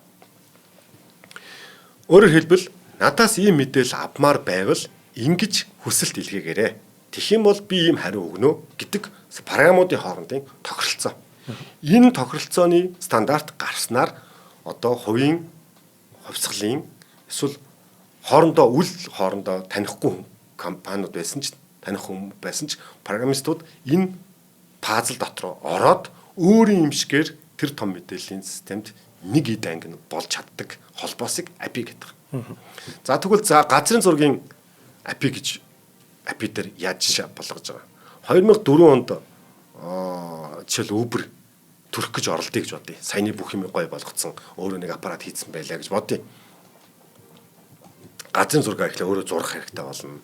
Өөрөөр хэлбэл надаас ийм мэдээлэл авмаар байвал ингэж хүсэлт илгээгээрэй. Тэгэх юм бол би ийм хариу өгнө гэдэг програмуудын хоорондын тохиролцоо. Энэ тохиролцооны стандарт гарснаар одоо хувийн хувьсгалын эсвэл хоорондоо танихгүй компаниуд байсан ч таних хүн байсан ч программистууд энэ пазл дотроо ороод өөрийн юм шигээр тэр том мэдээллийн системд нэг ид анги болж чаддаг холбоосыг API гэдэг. За тэгвэл газрын зургийн API дээр яаж болгож байгаа. 2004 онд жишээл Uber төрөх гэж оролдъё гэж бодъё. Саяны бүх юм гой болгоцсон өөрөө нэг аппарат хийцэн байлаа гэж бодъё. Газрын зураг ихлэ өөрөө зурах хэрэгтэй болно.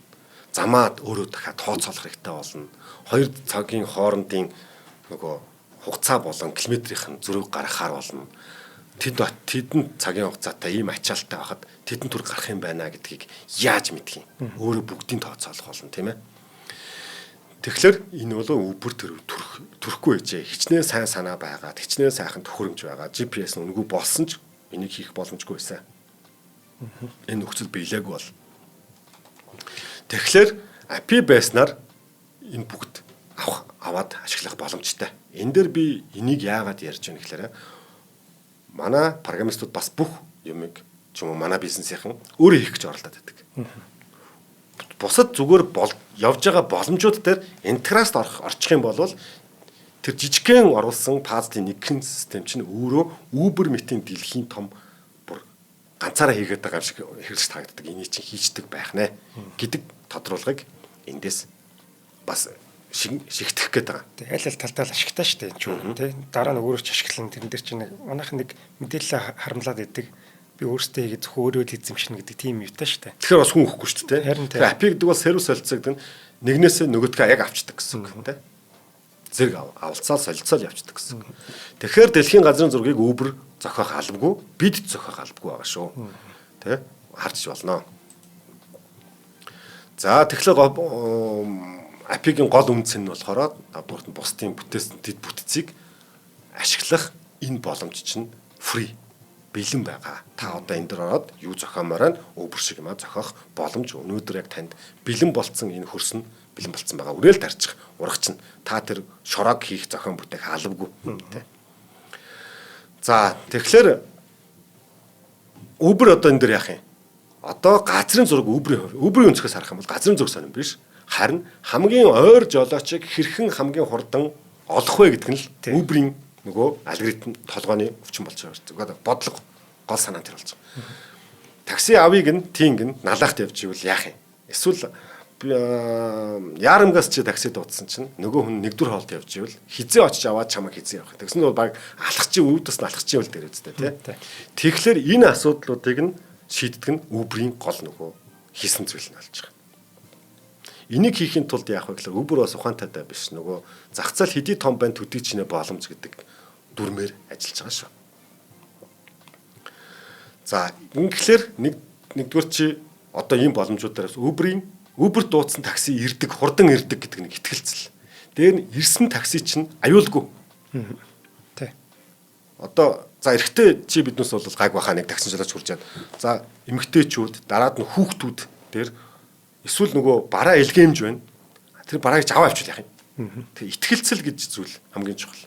Замаад өөрөө дахиад тооцоолох хэрэгтэй болно. 2 цагийн хоорондын нөгөө хугацаа болон километрийн зөрүүг гаргахаар болно. Тэдэн цагийн хугацаатай ийм ачаалттай байхад тэдэн төр гарах юм байна гэдгийг яаж мэдэх юм? Өөрөө бүгдийг тооцоолох болно, тийм ээ. Тэгэхээр энэ бол Uber төрөхгүй байжээ. Хичнээн сайн санаа байгаа, хичнээн сайхан төхөөрөмж байгаа. GPS нь үнгүй болсон ч энийг хийх боломжгүй байсан. Энэ нөхцөл биелээгүй бол. Тэгэхээр API байснаар энэ бүгд аваад ашиглах боломжтой. Энэ дээр би энийг яагаад ярьж байна гэхээр манай программистууд бас бүх юмыг ч юм уу манай бизнесийнхэн өөрөө хийх гэж оролдоод байдаг. Бусад зүгээр явж байгаа боломжууд дээр интеграст орчих юм бол тэр жижигхэн оруулсан пазлын нэгэн систем чинь өөрөө Uber мэтийн дэлхийн том бүр ганцаараа хийгээд байгаа юм шиг хэрэгж таагддаг. Энийг чинь хийждэг байх нэ гэдэг тодруулгыг эндээс бас шигтгэх гээд байгаа. Тэг аль аль талдаа ашигтай шүү дээ энэ ч үг тий. Дараа нь өөрөө ч ашиглан тэрэн дээр чинь манайхан нэг мэдээлэл харамлаад идэг. Би өөртөө хийгээд зөвхөн өөрөө л эзэмшнэ гэдэг тийм юутай шүү дээ. Тэгэхээр бас хүн өгөхгүй шүү дээ. Тэгэхээр API гэдэг бол сервис солилцоог нэгнээсээ нөгөөдгөө яг авчдаг гэсэн үг тий. Зэрэг авалцаал солилцоол явцдаг гэсэн. Тэгэхээр дэлхийн газрын зургийг Uber зохиох албагүй, бид зохиох албагүй байгаа шүү. Тэ? Харж болно. За тэгэхээр API-гийн гол үндэс нь болохоор дөрөвт бусдын бүтцийг ашиглах энэ боломж чинь free бэлэн байгаа. Та одоо энэ дээр ороод юу зохиомоор нь Uber шиг юм зохиох боломж өнөөдөр яг танд бэлэн болцсон энэ хөрс нь бэлэн болцсон байгаа. Үрээл тарчих урагч нь та тэр шорог хийх зохион бүтээх албагүй тий. За тэгэхээр Uber одоо энэ дээр яах юм? Одоо газрын зураг Uber-ийн өнцгөөс харах юм бол газрын зураг сонирм биш. Харин хамгийн ойр жолоочийг хэрхэн хамгийн хурдан олох вэ гэдэг нь л Uber-ийн нөгөө алгоритм толгойн өвчин болж байгаа. Бодлого гол санаа тэр болж байгаа. Такси авъяг нь тинг нь налахт явж ивэл яах юм? Эсвэл яарамгаас чи такси дуудсан чинь нөгөө хүн нэгдүгээр хоолд явж ивэл хизээ очиж аваад чамайг хизээ явах. Тэгсэн нь бол баг алхах чи өвдөс нь алхах чи үл дээр үстэй тий. Тэгэхээр энэ асуудлуудыг нь шийддэг нь Uber-ийн гол нөгөө хийсэн зүйл нь болж байгаа. Энийг хийхин тулд яах вэ гэхээр Uber бас ухаантайтай биш нөгөө зах зээл хэдий том байн төдий чинээ боломж гэдэг дүрмээр ажиллаж байгаа шүү. За ингэхлээр нэгдүгээр чи одоо ийм боломжуудаас Uber дуудсан такси ирдэг, хурдан ирдэг гэдэг нэг итгэлцэл. Дээр нь ирсэн такси чинь аюулгүй. Тий. Одоо за эрэхтэй чи биднээс бол гайг бахаа нэг такси жолооч хурж чад. За эмэгтэйчүүд дараад нь хүүхдүүд дээр эсвэл нөгөө бараа элгэмж байна. Тэр барааг аваа авчвал яах юм? Тэг итгэлцэл гэж зүйл хамгийн чухал.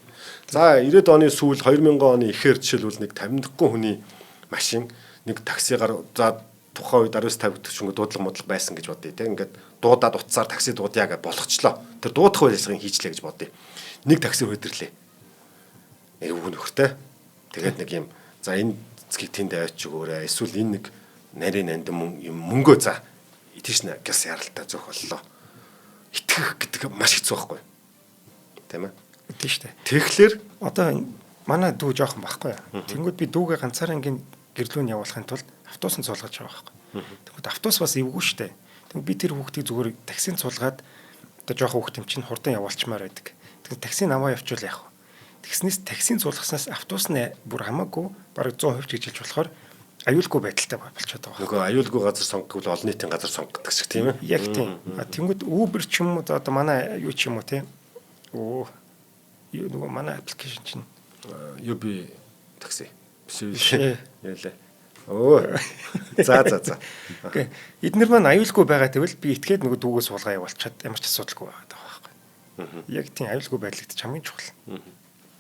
За 90-ад оны сүүл 2000 оны ихээр жишээлбэл нэг 50-хгүй хүний машин нэг таксигаар за тухайн үед 1950 төгшөнгө дуудлага модлого байсан гэж бодъё тийм ингээд дуудаад утсаар такси дуудъя гэж болгочлоо. Тэр дуудах байлсгын хийжлээ гэж бодъё. Нэг такси хөдөрлөө. Нэг өвгөн нөхөртэй. Тэгээд нэг юм за энэ цэгийг тэнд аваач өгөөрэй. Эсвэл энэ нэг нарийн нанд мөнгөө за тийш нэ гэс яралтай зөх боллоо. Итгэх гэдэг маш хэцүү байхгүй. Тийм ээ. Тийм шүү дээ. Тэгэхээр одоо манай дүү жоохон байхгүй. Тэнгүүд би дүүгээ ганцаараа ингээд гэрлүүн явуулахын тулд автобусанд суулгаж байгаа байхгүй. Тэгвэл автобус бас эвгүй шүү дээ. Тэгвэл би тэр хүүхдийг зүгээр таксинд суулгаад одоо жоохон хүүхд юм чинь хурдан явуулчмаар байдаг. Тэгвэл такси намаа явуучвал яах вэ? Тэгснээс таксинд суулгаснаас автобус нь бүр хамаагүй бараг 100% ч гэж хэлж болохоор аюулгүй байдалтай болчиход байгаа. Нөгөө аюулгүй газар сонгогвол олон нийтийн газар сонгодог шиг тийм ээ. Яг тийм. Тэнгүүд Uber ч юм уу одоо манай юу ч юм уу тийм. Нөгөө манай аппликейшн чинь UB такси. Биш үү? Ялаа. За. Эднэр маань аюулгүй байгаа гэвэл би итгээд нөгөө дүүгээс суулгаа явуулчихад ямар ч асуудалгүй байгаа байхгүй. Яг тийм аюулгүй байдлыг хамгийн чухал.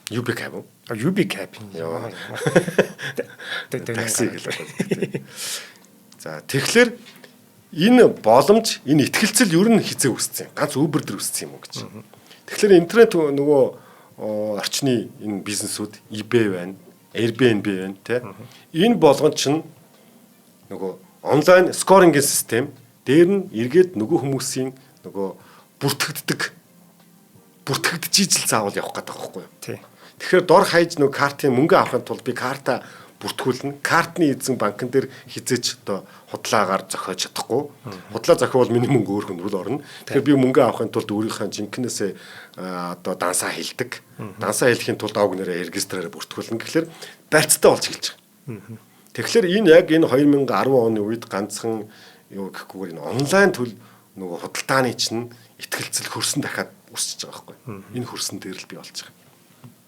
UB cab. UB cab. Такси гэлээ. За тэгэхээр энэ боломж, энэ ихтгэлцэл ер нь хизээ үүссэн. Ганц Uber дээр үүссэн юм уу гэж. Тэгэхээр интернет нөгөө орчны энэ бизнесүүд eBay байна, Airbnb байна те. Энэ болгон чинь нөгөө онлайн скорингийн систем дээр нь эргээд нөгөө хүмүүсийн нөгөө бүртгэгдчихийжл заавал явах гэдэг байгаа байхгүй юу? Тий. Тэгэхээр дор хаяж нөгөө картын мөнгө авахын тулд би карта бүртгүүлнэ. Картны эзэн банкн дээр хизээч одоо худлаагаар зохиож чадахгүй. Худлаа зохиол миний мөнгө өөр хөндрөл орно. Тэгэхээр би мөнгө авахын тулд өөрийнхөө жинкнээсээ одоо дансаа хэлдэг. Дансаа хэлэхийн тулд авг нэрээ регистраараа бүртгүүлнэ. Тэгэхээр барьцтай болж эхэлж байгаа. Тэгэхээр энэ яг энэ 2010 оны үед ганцхан юу гэхгүйгээр энэ онлайн төл нөгөө худалдааны чинь ихтгэлцэл хөрсөн дахиад өсөж байгаа байхгүй. Энэ хөрсөн дээр л бий болж байгаа.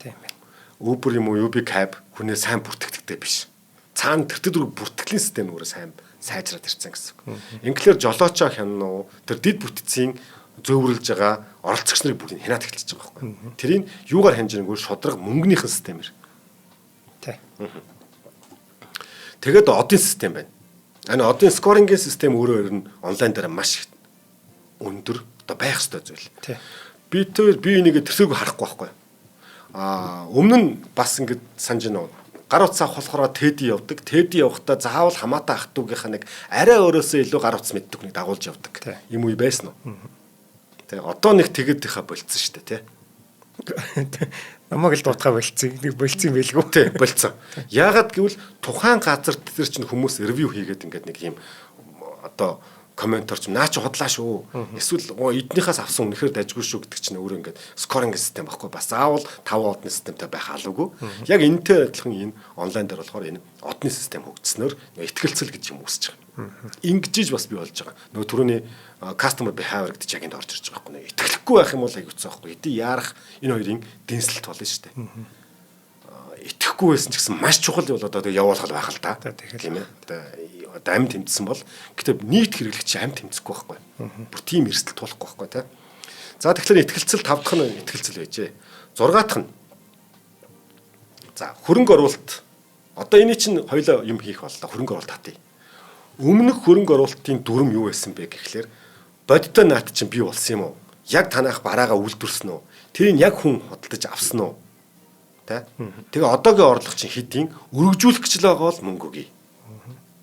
Тийм ээ. Uber юм уу UB cab хүнээ сайн бүртгэдэгтэй биш. Цаана тэр дөрөв бүртгэлийн систем өөрөө сайн сайжраад ирсэн гэсэн үг. Инглээр жолоочоо хянаа тэр дид бүтцийн зөөвөрлж байгаа оролцогч нарыг бүгд хянаад эхэлчихэж байгаа байхгүй. Тэрийг юугаар хянж ирэнгүй шудраг мөнгөнийхэн системээр. Тий. Тэгээд одын систем байна. Энэ одын скорингийн систем өөрөө нь онлайн дээр маш өндөр одоо байх ёстой зүйл. Тий. Би энийг тэрсээг харахгүй байхгүй. Өмнө нь бас ингэж санаж байна уу? Гар утас авах болохоор TED явдаг. TED явахдаа заавал хамаатай ах トゥ угийнхаа нэг арай өөрөөсөө илүү гар утас мэддэг хүнийг дагуулж явдаг. Ийм үе байсан уу? Тэгээ одоо нэг тэгэд ихэ болцсон шүү дээ, тий. Намайг л дуутгаа болцсон. Нэг болцсон байлгүй. Тий, болцсон. Яагаад гэвэл тухайн газар дээр чинь хүмүүс ревю хийгээд ингээд нэг юм одоо комменторч наа чи худлаа шүү. Эсвэл эднийхээс авсан үнэхээр дажгүй шүү гэдэг чинь өөрөө ингээд скоринг систем байхгүй. Бас заавал 5 одны системтэй байх алуугүй. Яг энэтэй адилхан энэ онлайн дээр болохоор энэ одны систем хөгжснөөр ихтгэлцэл гэж юм үүсэж байгаа. Ингэж бас бий болж байгаа. Нөгөө түрүүний customer behavior гэдэг яг энд орж ирж байгаа байхгүй. Итгэлэхгүй байх юм бол аюуцсан байхгүй. Эдий яарах энэ хоёрын дэнсэлт болно шүү дээ. Итгэхгүй байсан ч гэсэн маш чухал бол одоо явуулах байх л да. Тийм ээ. Одоо амь тэмцсэн бол гэтээ нийт хэрэглэгч амь тэмцэхгүй байхгүй. Бүр тийм эрсдэл туулахгүй байхгүй тий. За тэгэхээр ихтгэлцэл 5 дахь нь ихтгэлцэл байжээ. 6 дахь нь за хөрөнгө оруулалт. Одоо энэ чинь хоёулаа юм хийх боллоо. Хөрөнгө оруулалт хатъя. Өмнөх хөрөнгө оруулалтын дүрм юу байсан бэ гэхлээр бодиттой наат чинь бий болсон юм уу? Яг танайх бараагаа үйлдвэрсэн үү? Тэрийг яг хүн худалдаж авсан уу? Тэ? Тэгээ одоогийн орлого чинь хэдийн өргөжүүлэх гэж л байгаа бол мөнгө өгье.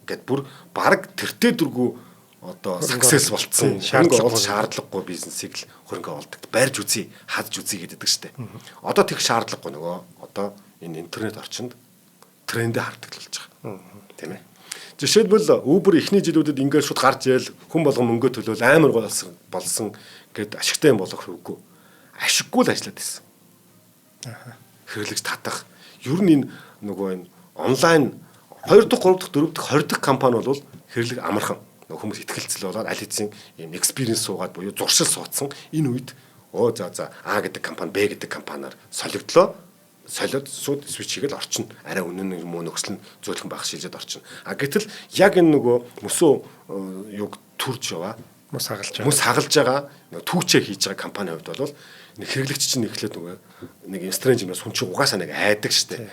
Гэт бүр баг тэртээ дургу одоо success болцсон шаардлагагүй бизнесийг л хөрөнгө оруулдаг. Барьж үзье, хадж үзье гэдэг штеп. Одоо тех шаардлагагүй нөгөө одоо энэ интернет орчинд трендээ хардаг болж байгаа. Тийм ээ. Жишээлбэл Uber эхний жилүүдэд ингээд шууд гарч ийл хүн болгон мөнгө төлөөл амар болсон гэд ашигтай юм болох үгүй. Ашиггүй л ажиллаад байсан. Хэрэглэгч татах. Ер нь энэ нөгөө энэ онлайн 2 дахь, 3 дахь, 4 дахь, 20 дахь компани бол хэрэглэг амархан. Хүмүүс ихтгэлцэл болоод аль хэдийн юм экспириенс суугаад буюу зуршил суудсан. Энэ үед за А гэдэг компани Б гэдэг компаниар солигдлоо. Солиод сууд свич хийгээл орчин. Арай үнэн юм уу нөхцөл нь зөөлхөн байх шилжээд орчин. Гэтэл яг энэ нөгөө мөсөө юг төрж яваа. Мөс хагалж байгаа түүчээ хийж байгаа компани хувьд бол нэг хэрэглэгч чинь эхлээд нөгөө нэг инстрэнж юмнаас хүн чинь угаасаа нэг айдаг штэ.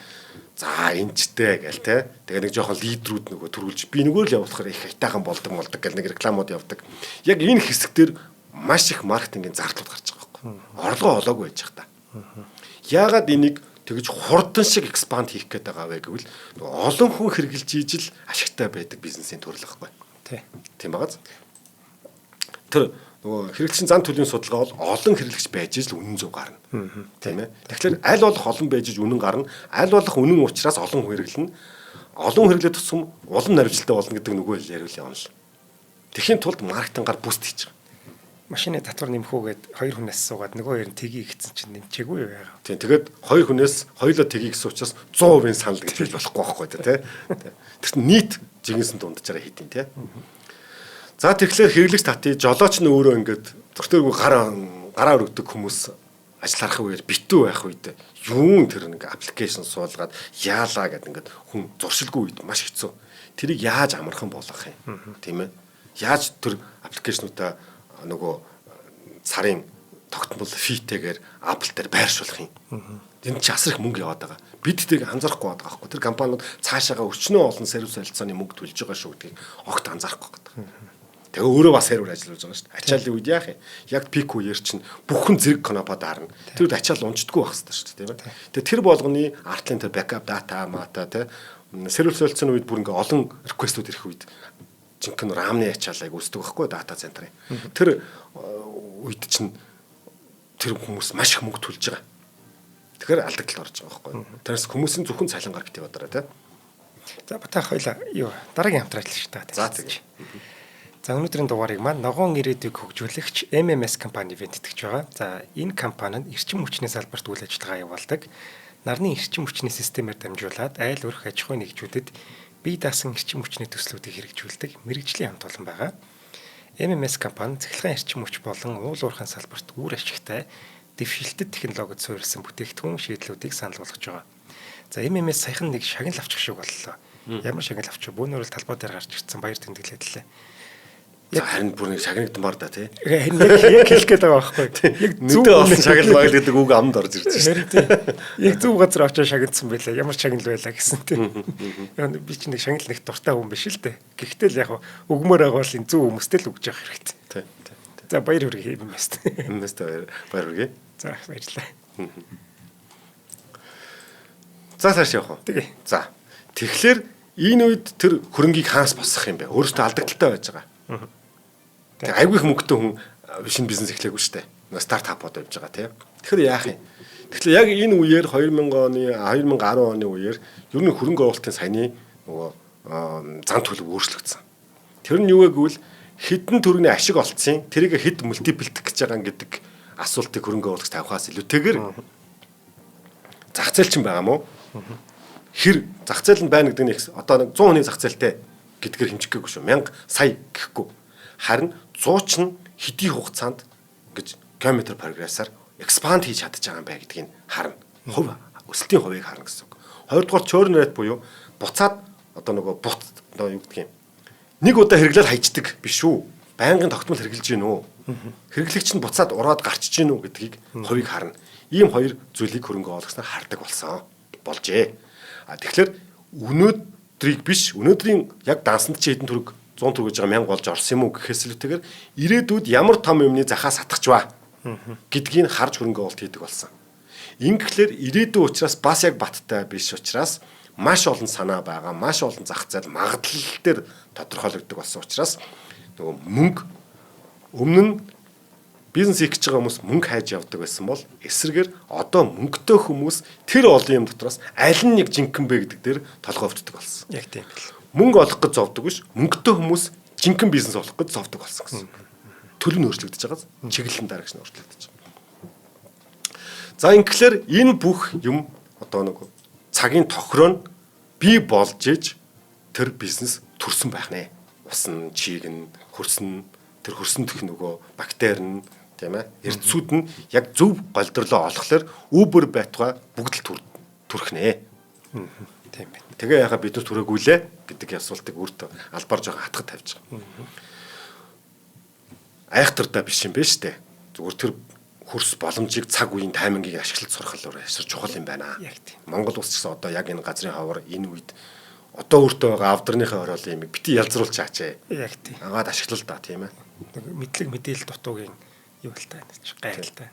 За энэчтэй гээл те. Тэгээ нэг жоохон лидерүүд нөгөө төрүүлж би нөгөө л явуулахаар их хайтаахан болдог гэл нэг рекламууд явдаг. Яг энэ хэсгээр маш их маркетингийн зардлууд гарч байгаа байхгүй. Орлого олоогүй байж байгаа та. Яагаад энийг тэгж хурдан шиг экспанд хийх гээд байгаа вэ гэвэл олон хүн хэрэгжилж ийжл ашигтай байдаг бизнесийн төрөл байхгүй. Тийм багаз. Тэр нөгөө хэрэглэгчийн зан төлөвийн судалгаа бол олон хэрэглэгч байж ижил үнэн зөв гарна. Тийм ээ. Тэгэхээр аль болох олон байж иж үнэн гарна. Аль болох үнэн учраас олон хүн хэрэглэнэ. Олон хэрэглээд тусам улам наривчлалтай болно гэдэг нөгөө яриул явна л. Тэхийн тулд маркетингаар буст хийж байгаа. машины татвар нэмхүүгээд хоёр хүнээс суугаад нөгөө хоёр нь тгий гэсэн чинь нэмчээгүй юу яагаад. Тийм тэгээд хоёр хүнээс хоёулаа тгий гэсэн учраас 100% санал гэж хэлж болохгүй байхгүй тий. Тэр чинь нийт жигнэсэн дунджаараа хийдин тий. За тэгэхээр хэрэглэгч татъя жолооч нь өөрөө ингээд докторгүй гараа өргөдөг хүмүүс ажил харах үеэр битүү байх үед юун тэр нэг аппликейшн суулгаад яалаа гэдэг ингээд хүн зуршилгүй үед маш хэцүү. Тэрийг яаж амархан болгох юм тийм ээ? Яаж тэр аппликейшнуудаа нөгөө сарын тогтмол фитэйгээр Apple дээр байршуулах юм. Энд ч асар их мөнгө яваад байгаа. Бид тэрийг анзаарахгүй байгаа байхгүй. Тэр компаниуд цаашаага өчнөө олон сервис харилцааны мөнгө төлж байгаа шүү гэдгийг огт анзаарахгүй байгаа. Тэгээ өөрөө бас хэрүүр ажиллаж байгаа шүү дээ. Ачааллын үед яах юм? Яг пик үеэр чинь бүхэн зэрэг конопод арна. Тэр үед ачаал унждаггүй байх хэрэгтэй шүү дээ, тийм ээ. Тэгээ тэр болгоны артлын тэр бэкап дата мата тий сервис харилцааны үед бүр ингээ олон реквестүүд ирэх үед жинхэнэ рамны ачааллыг үүсдэг байхгүй дата центрын. Тэр үед чинь тэр хүмүүс маш их мөнгө төлж байгаа. Тэгэхээр алдагдлалд орж байгаа байхгүй. Тэрс хүмүүсийн зөвхөн цалингаар битээ бодорой тий. За бата хоёлаа юу дараагийн хамтрал шүү дээ. За тэгье. За өнөөдрийн дугаарыг маань ногоон ирээдүйг хөгжүүлэгч MMS компани ивент итгэж байгаа. За энэ компани нь эрчим хүчний салбарт үйл ажиллагаа явуулдаг. Нарны эрчим хүчний системээр дамжуулаад айл өрх аж ахуйн нэгжүүдэд бие даасан эрчим хүчний төслүүдийг хэрэгжүүлдэг мэрэгжлийн хамт олон байгаа. MMS компани цахилгаан эрчим хүч болон уул уурхайн салбарт үр ашигтай дэвшилтэд технологид суурилсан бүтээгдэхүүн шийдлүүдийг санал болгож байгаа. За MMS саяхан нэг шагнал авчих шиг боллоо. Ямар шагнал авчих вэ? Бүүнөрөл талбай дээр гарч ирсэн баяр тэмдэглэлээ. Харин бүр нэг шагнагдмаар да тий. Харин яг хэлэх гээд байгаа байхгүй. Яг нүдээ олон шагнал багл гэдэг үг амд орж ирж байна. Яг зөв газар очиж шагнадсан байлаа. Ямар шагнал байлаа гэсэн тий. Би чинь нэг шагнал нэг дуртай хүн биш л дээ. Гэхдээ л яг өгмөр байгаа бол энэ зөв хүмүүстэй л өгж явах хэрэгтэй. Тий. За баяр хүргэе юм байна. Юмстай баяр хүргэе. За баярлалаа. За цааш явах уу? Тэгээ. За. Тэгэхээр энэ үед тэр хөрөнгийг хаанаас босгох юм бэ? Өөрөөсөө алдагдaltaй байж байгаа. Тэгээ айгүй их мөнгөтэй хүн шинэ бизнес эхлэегүй шүү дээ. Стартапууд явж байгаа тийм. Тэгэхээр яах юм? Тэгэхээр яг энэ үеэр 2010 оны үеэр ер нь хөрөнгө оруулалтын саяны нөгөө зан төлөв өөрчлөгдсөн. Тэр нь юу гэвэл хэдэн төгрөгийн ашиг олцсон, тэрийг хэд мультиплдэх гэж байгаа гэдэг асуултыг хөрөнгө оруулагч тавихаас илүүтэйгээр зах зээл чинь байгаа мó? Хэр зах зээл нь байна гэдэг нь одоо 100 хүний зах зээлтэй гэдгээр хэмжих гээгүй шүү. 1000 сая гэхгүй. Харин 100 ч нь хэдий хугацаанд гэж километр прогрессаар экспанд хийж чадчих байгаа юм байна гэдгийг харна. Хувь өсөлтийн хувийг харна гэсэн үг. Хоёрдугаар churn rate буюу буцаад одоо нөгөө юу гэдэг юм. Нэг удаа хэрэглээд хайчдаг биш үү? Байнгын тогтмол хэрэгжилж гин үү? Хэрэглэгч нь буцаад ураад гарчиж гин үү гэдгийг хувийг харна. Ийм хоёр зүйлийг хөрөнгө оруулагчнаар хардаг болжээ. Тэгэхээр өнөөдрийг биш өнөөдрийн яг дансанд чи хэдэн төгрөг 100 төгрөг гэж байгаа 1000 болж орсон юм уу гэхээс илүүтэйгээр ирээдүйд ямар том юмны захаас хатгach ба гэдгийг харж хөрөнгө оруулалт хийдэг болсон. Ингэхлээр ирээдүйн учраас бас яг баттай биш учраас маш олон санаа байгаа, маш олон зах зээл магадлал дээр тодорхойлогддог болсон учраас нөгөө мөнгө өмнө нь бизнес хийж байгаа хүмүүс мөнгө хайж явдаг байсан бол эсрэгээр одоо мөнгөтэй хүмүүс тэр олон юм дотроос аль нь нэг жинхэнэ бэ гэдэг дээр толгойвддаг болсон. Яг тийм л. Мөнгө олох гэж зовдөг биш. Мөнгөтэй хүмүүс жинхэнэ бизнес олох гэж зовдөг болсон гэсэн. Төлөв нь өөрчлөгдөж байгаа. Чиглэлэн дараагч нь өөрчлөгдөж байгаа. За ингэхлээр энэ бүх юм одоо нэг цагийн тохироо нь бий болж иж тэр бизнес төрсөн байх нэ. Усан, чийг нь, хөрсөн, тэр хөрсөн дэх нөгөө бактери нь тийм ээ эрдсүүд нь яг зөв голдрлоо олохлоор Uber байтугай бүгд л төрөх нэ. Тийм байна. Тэгээ яхаа бид нар түрээгүй лээ гэдэг асуултыг өөртөө албаар жоохон хатгах тавьж байгаа. Айхтар да биш юм бэ штэ. Зүгээр тэр хөрс боломжийг цаг үеийн таймингийг ашиглаж сурах л асар чухал юм байна. Яг тийм. Монгол улс ч гэсэн одоо яг энэ газрын хавар энэ үед одоо өөртөө байгаа авдрынхаа ороолын юм бити ялзруулж аач. Яг тийм. Агаад ашиглал да тийм ээ. Мэдлэг мэдээлэл дутуугийн юу л таа гайхал таа.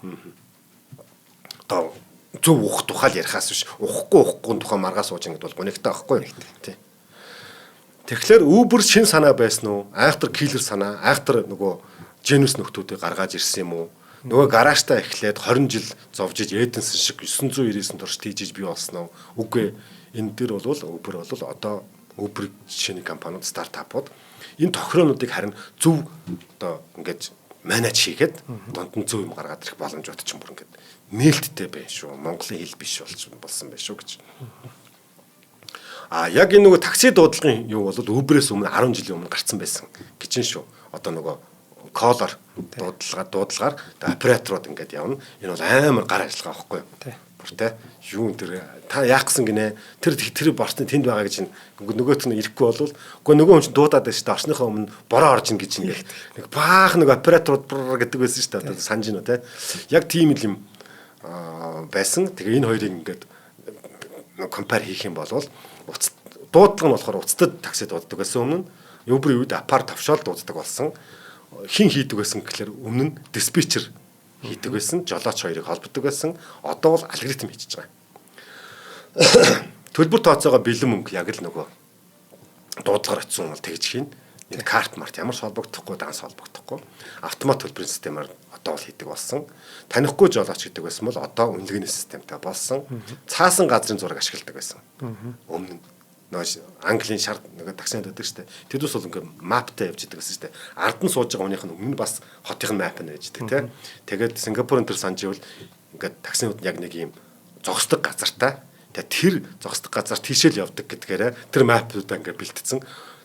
Одоо зөв ухах тухайл ярихаас биш ухахгүй тухай маргаа сууж ингэдэг бол гонигтай байхгүй тий. Тэгэхээр Uber шин санаа байсан уу? Айхтар киллер санаа, айхтар нөгөө Genus нөхдүүдийг гаргаж ирсэн юм уу? Нөгөө гараажтаа эхлээд 20 жил зовж иж Эденс шиг 999 турш тийжиж бий болсон уу? Үгүй. Энэ дээр бол Uber бол одоо Uber шинэ компаниуд стартапууд энэ тохироонуудыг харин зөв одоо ингэж Манайч хийгээд дунд нь зөв юм гаргаад ирэх боломжууд ч юм бүр ингээд нээлттэй байна шүү. Монголын хэл биш болсон байна шүү гэж. Яг энэ нөгөө такси дуудлагын юу бол Uber-ээс өмнө 10 жилийн өмнө гарцсан байсан гэж шүү. Одоо нөгөө колор дуудлагаар операторууд ингээд явна. Энэ бол амар гар ажиллагаа байхгүй юу? Бүр те юу энэ та яах гэсэн гинэ тэр борсны тэнд байгаа гэж нөгөөт нь ирэхгүй болвол үгүй нөгөө хүн чинь дуудаад байж та орсныхоо өмнө бороо орж ин гэж ингээд нэг баах нэг операторууд гэдэг байсан шүү дээ. Одоо санаж байна уу те. Яг тийм юм байсан. Тэгээ энэ хоёрыг ингээд компар хийх юм бол дуудлага нь болохоор уцтад такси дууддаг байсан өмнө Uber-ийн үед апарт тавшаал дууддаг болсон. Хин хийдэг байсан гэхээр өмнө нь диспетчер хийдэг байсан, жолооч хоёрыг холбодог байсан. Одоо бол алгоритм хийчихэж байгаа. Төлбөр тооцоогоо бэлэн мөнгө яг л нөгөө дуудлагаар очисон бол тэгж хийн. Нэг карт март ямар ч холбогдохгүй, данс холбогдохгүй. Автомат төлбөрийн системээр одоо бол хийдэг болсон. Танихгүй жолооч гэдэг байсан бол одоо үнэлгээний системтэй болсон. Цаасан газрын зураг ашигладаг байсан. Өмнө нь Английн шар нэг таксинд байдаг шүү дээ. Тэдүүс бол ингээ маптай явж идэг гэсэн шүү дээ. Ард нь сууж байгаа хүнийх нь өмнө бас хотын мап нь байж идэг тийм. Тэгээд Сингапурын тэр санаж ивэл ингээ таксинууд яг нэг юм зогсдог газартай. Тэгээд тэр зогсдог газар тийшэл явдаг гэдгээрээ тэр мапуудаа ингээ бэлтцсэн.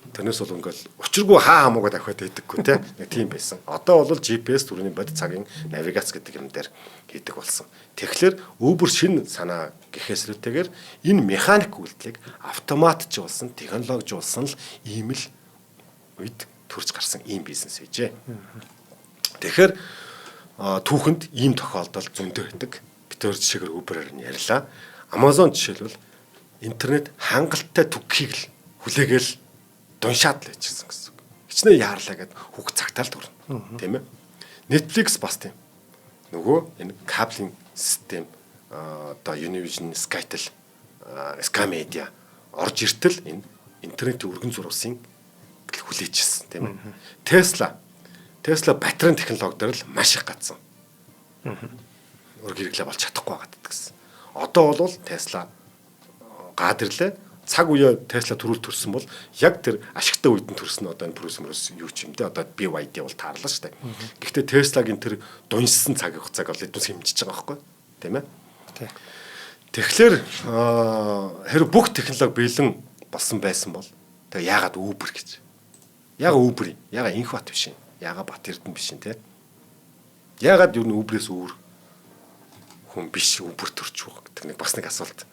Тэрнээс бол ингээл учиргүй хаа хамаагүй дахиад байдаггүй тийм. Нэг тийм байсан. Одоо бол GPS түрүүний бодит цагийн навигац гэдэг юм дээр хийдэг болсон. Тэгэхээр Uber шинэ санаа гэхээсрүүтэйгээр энэ механик үйлдэлийг автоматжуулсан, технологижуулсан л ийм л үед төрж гарсан ийм бизнес байжээ. Тэгэхээр түүхэнд ийм тохиолдол зөндөө байдаг. Бид өөр жишээгээр Uber-аар нь ярьлаа. Amazon жишээлбэл интернет хангалттай түгхийг л хүлээгээл дуншаад л байжсэн гэсэн. Хичнээн яарлаа гэд хүүхд цагтаал төрнө. Тийм ээ. Netflix бас тийм. Нөгөө энэ кабелийн систем одоо Univision, Skytel, Sky Media орж иртэл энэ интернетийн өргөн зурвасын хүлээжсэн тийм ээ. Tesla батарейн технологи дээр л маш их гацсан. Өргө хэрэглээ болж чадахгүй байгаад гэсэн. Одоо бол Tesla гадирлээ цаг үе Tesla төрүүл төрсөн бол яг тэр ашигтай үед нь төрсөн одоо энэ просмоос юу ч юм те одоо BYD бол таарлаа шүү дээ. Гэхдээ Tesla-гийн тэр дуншсан цаг хугацааг бол эдүүс хэмжиж байгаа байхгүй тийм ээ. Тэгэхээр хэрэг бүх технологи бэлэн болсон байсан бол тэгээ яагаад Uber гэж? Яагаад Uber юм? Яагаад Инхбат биш юм? Яагаад Бат Эрдэнэ биш юм те? Яагаад юу н Uber-ээс өөр хүн биш Uber төрч байгаа гэдэг нэг бас нэг асуулт.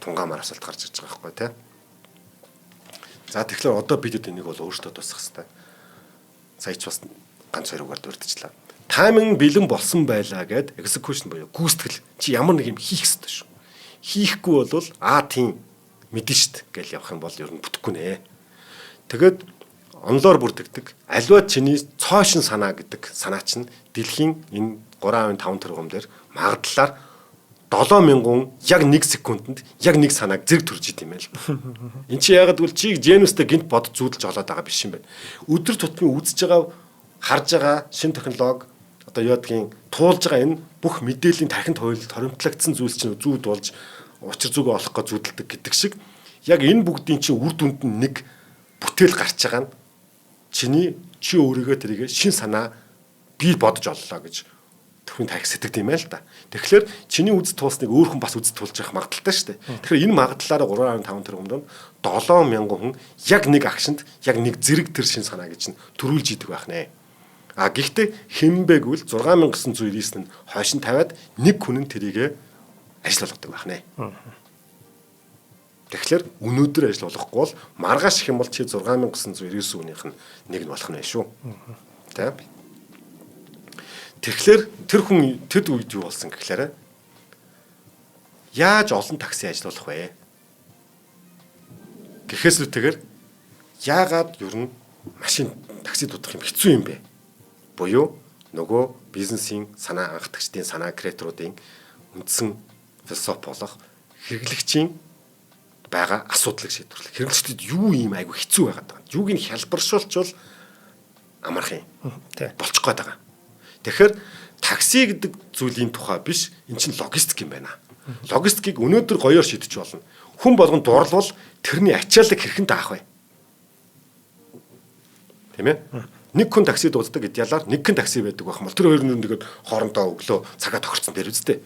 Тунгаамаар асуулт гарч ирж байгаа байхгүй тий. За тэгэхээр одоо бид энийг бол өөрсдөө тусах хэрэгтэй. Сая ч бас ганц хоёр үгээр дурдчихлаа. Тайминг бэлэн болсон байлаа гэд execution буюу гүйцэтгэл чи ямар нэг юм хийх хэрэгтэй шүү. Хийхгүй бол тийм мэдэн штт гэж явах юм бол ер нь бүтэхгүй нэ. Тэгээд онлоор бүрдэгдэг. Аливаа чиний цоошин санаа гэдэг санаа чинь дэлхийн энэ 3.5 тэрбум дээр магадлалаар 7000 яг 1 секундэд яг нэг санааг зэрэг төрж идэм байл. Энд чи яагаад гэвэл чиг генустэй гинт бод зүүдэлж олоод байгаа биш юм байна. Өдөр тутмын үзэж байгаа, харж байгаа шинэ технологи одоо яадгийн туулж байгаа энэ бүх мэдээллийн тархинд хоримтлагдсан зүйл чинь зүүд болж учир зүгөө олох гэж зүүдэлдэг гэдэг шиг яг энэ бүгдийн чинь үр дүнд нь нэг бүтээл гарч байгаа нь чи өөрийгөө тэрийг шин санаа бий бодож оллоо гэж төвхөн тарих сэтгэд юм байл та. Тэгэхээр чиний үз туулсныг өөр хүн бас үз туулж явах магадaltaй шүү дээ. Тэгэхээр энэ магадлалаараа 3.5 тэрбумд 7000 хүн яг нэг акшнд яг нэг зэрэг тэр шин санаа гэж нь төрүүлж идэг байх нэ. Гэхдээ хэмбэг үл 6999 нь хойшин тавиад нэг хүн нь тэрийг ажил болгодог байх нэ. Тэгэхээр өнөөдөр ажил болохгүй бол маргааш их юм бол чи 6999 хүнийх нь нэг нь болох нэ шүү. Тэ? Тэгэхээр тэр хүн тэд үед юу болсон гэхээр яаж олон такси ажиллах вэ? Гэхээс үүтэйгээр яагаад ер нь машин такси дуудах юм хэцүү юм бэ? Буюу нөгөө бизнесийн санаа анхдагчдын санаа креаторуудын үндсэн философи болох хэрэглэгчийн байгаа асуудлыг шийдвэрлэх. Хэрэглэгчдэд юу юм айгүй хэцүү байгаад байгаа. Юуг нь хялбаршуулчвал амарх юм. Болчих гээд байгаа. Тэгэхээр такси гэдэг зүйлийн тухай биш, эн чинь логистик юм байна. Логистикийг өнөөдөр гоёор шийдэж болно. Хүн болгон дурлвал тэрний ачааллыг хэрхэн даах вэ? Тийм ээ? Нэг хүн такси дууддаг идеалаар нэг хүн такси байдаг байх юм бол тэр хоёр нь нэгэд хоорондоо өглөө цагаа тохирцсон дээр үстэй.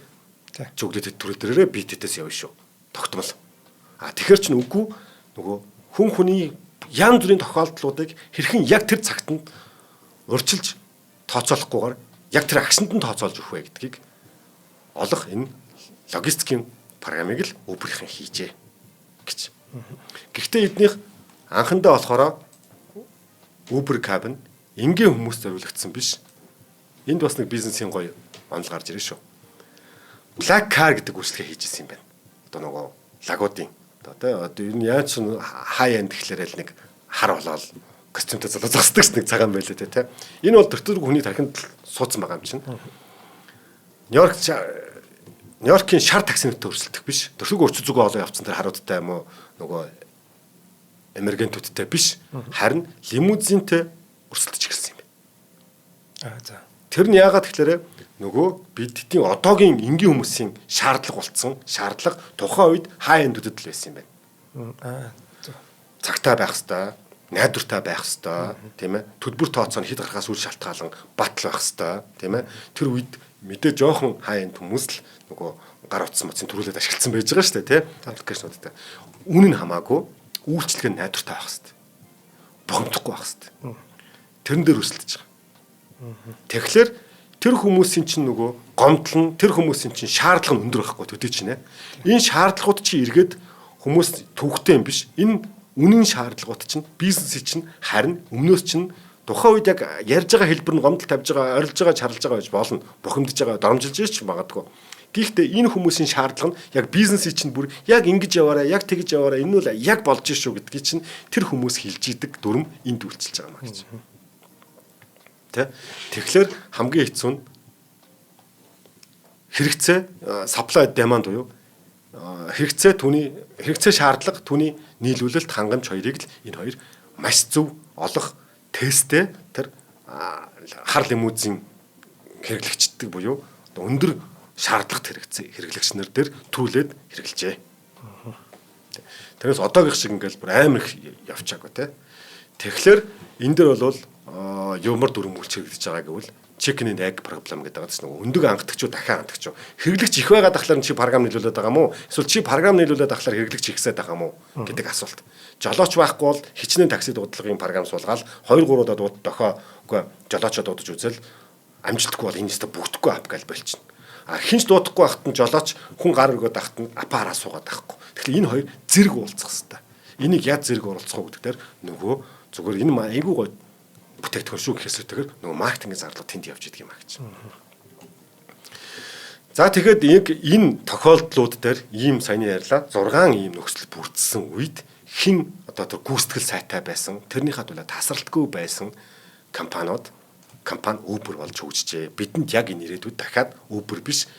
Зөвлөдөд түрүү дээрээ биетээс явна шүү. Тогтмол. Тэгэхээр ч үгүй нөгөө хүн хүний янз бүрийн тохиолдлуудыг хэрхэн яг тэр цагтанд урьдчилж тооцоолохгүйгээр яг тэр агшинд нь тооцоолж өгөх вэ гэдгийг олох энэ логистикийн програмыг л Uber-ийн хийжээ гэж. Гэхдээ эднийх анхандаа болохоор Uber Cab нь энгийн хүмүүст зориулагдсан биш. Энд бас нэг бизнесийн гоё онол гарч ирж шүү. Black Car гэдэг үйлчлэгээ хийж ирсэн юм байна. Одоо нөгөө лагуудын одоо энэ яаж ч high end гэхлээр л нэг хар болоод костюмтэй залуу зогсдог ш нэг цагаан байлээ те. Энэ бол төртөр хүний тархинд суудсан байгаа юм чинь. Нью-Йоркийн шар таксинытай өрсөлдөх биш. Төрхөг өрч зүгөө олоо явцсан тэр харуудтай юм уу нөгөө эмергентүүдтэй биш. Харин лимузинтэй өрсөлдөж эхэлсэн юм байна. За. Тэр нь яагаад тэгэхээр нөгөө бидний одоогийн энгийн хүмүүсийн шаардлага болцсон шаардлага тухайн үед хай эндүүдэд л байсан юм байна. Цагтаа байх хэвээр, найдвартай байх хэвээр, тийм ээ. Төлбөр тооцоо нь хэд гарахаас үл шалтгаалan батал байх хэвээр, тийм ээ. Тэр үед мэдээ жоохон хай энд хүмүүс л нөгөө гар утсан моцын төрүүлээд ашигласан байж байгаа шүү дээ, тийм ээ. Аппликейшнуудтай. Үнэн хамаагүй үйлчлэг нь найдвартай байх хэвээр. Бохомдохгүй байх хэвээр. Тэрэн дээр өрсөлдөж байгаа. Тэгэхээр тэр хүмүүсийн чинь нөгөө гомдол нь тэр хүмүүсийн чинь шаардлага нь өндөр байхгүй төдий чинь энэ шаардлагууд чи эргээд хүмүүс төвхтэй юм биш энэ үнэн шаардлагууд чинь бизнесийн чинь харин өмнөөс чинь тухайн үед яг ярьж байгаа хэлбэр нь гомдол тавьж байгаа орилж байгаа чарлж байгаа гэж болно бухимдж байгаа доромжилж ч магадгүй гэхдээ энэ хүмүүсийн шаардлага нь яг бизнесийн чинь бүр яг ингэж яваараа яг тэгж яваараа энэ нь яг болж шүү гэдгийг чинь тэр хүмүүс хэлж идэг дүрм энд үйлчилж байгаа маа гэж. Тэгэхээр хамгийн хэцүү нь хэрэгцээ supply demand буюу хэрэгцээ шаардлага түүний нийлүүлэлт хангамж хоёрыг л энэ хоёр маш зөв олох тесттэй тэр хар лимузин хэрэглэгчдэг буюу өндөр шаардлагатай хэрэглэгчнэр дээр төрүүлээд хэрэглэжээ. Тэрээс одоогийнх шиг ингээл бүр амар их явчаагүй те. Тэгэхээр энэ дээр бол юмар дүрм үйлчилж байгаа гэвэл chicken and egg problem гэдэг байгаа чинь өндөг ангадагч уу дахин ангадагч уу хэрэглэгч их байгаа дахлаар чи програм нийлүүлээд байгаа мó эсвэл чи програм нийлүүлээд дахлаар хэрэглэгч ихсээд байгаа мó гэдэг асуулт. Жолооч байхгүй бол хичнээн такси дуудлагын програм суулгаад 2 3 удаа дохоо үгүй жолоочоо дуудаж үзэл амжилтгүй бол энэ өстө бүгдэхгүй ап гал болчихно. Хинч дуудахгүй байхад нь жолооч хүн гар өргөд байхад нь апаараа суугаад байхгүй. Тэгэхээр энэ хоёр зэрэг уулзах хэрэгтэй. Энийг яаж зэрэг уулзах вэ гэдэг дээр нөгөө зүгээр энэ айгүй гоё бүтээгдэхүүн шүү гэхээсээр нөгөө маркетингийн зарлага тэнд явж идэг юм аа гэж. За тэгэхэд яг энэ тохиолдлууд дээр ийм саяны ярьлаа 6 ийм нөхцөл бүрдсэн үед хин одоо тэр гүйцэтгэл сайтай байсан тэрнийхээ дулаа тасралтгүй байсан компани Uber болж хөгжижээ. Бидэнд яг энэ ирээдүйд дахиад Uber биш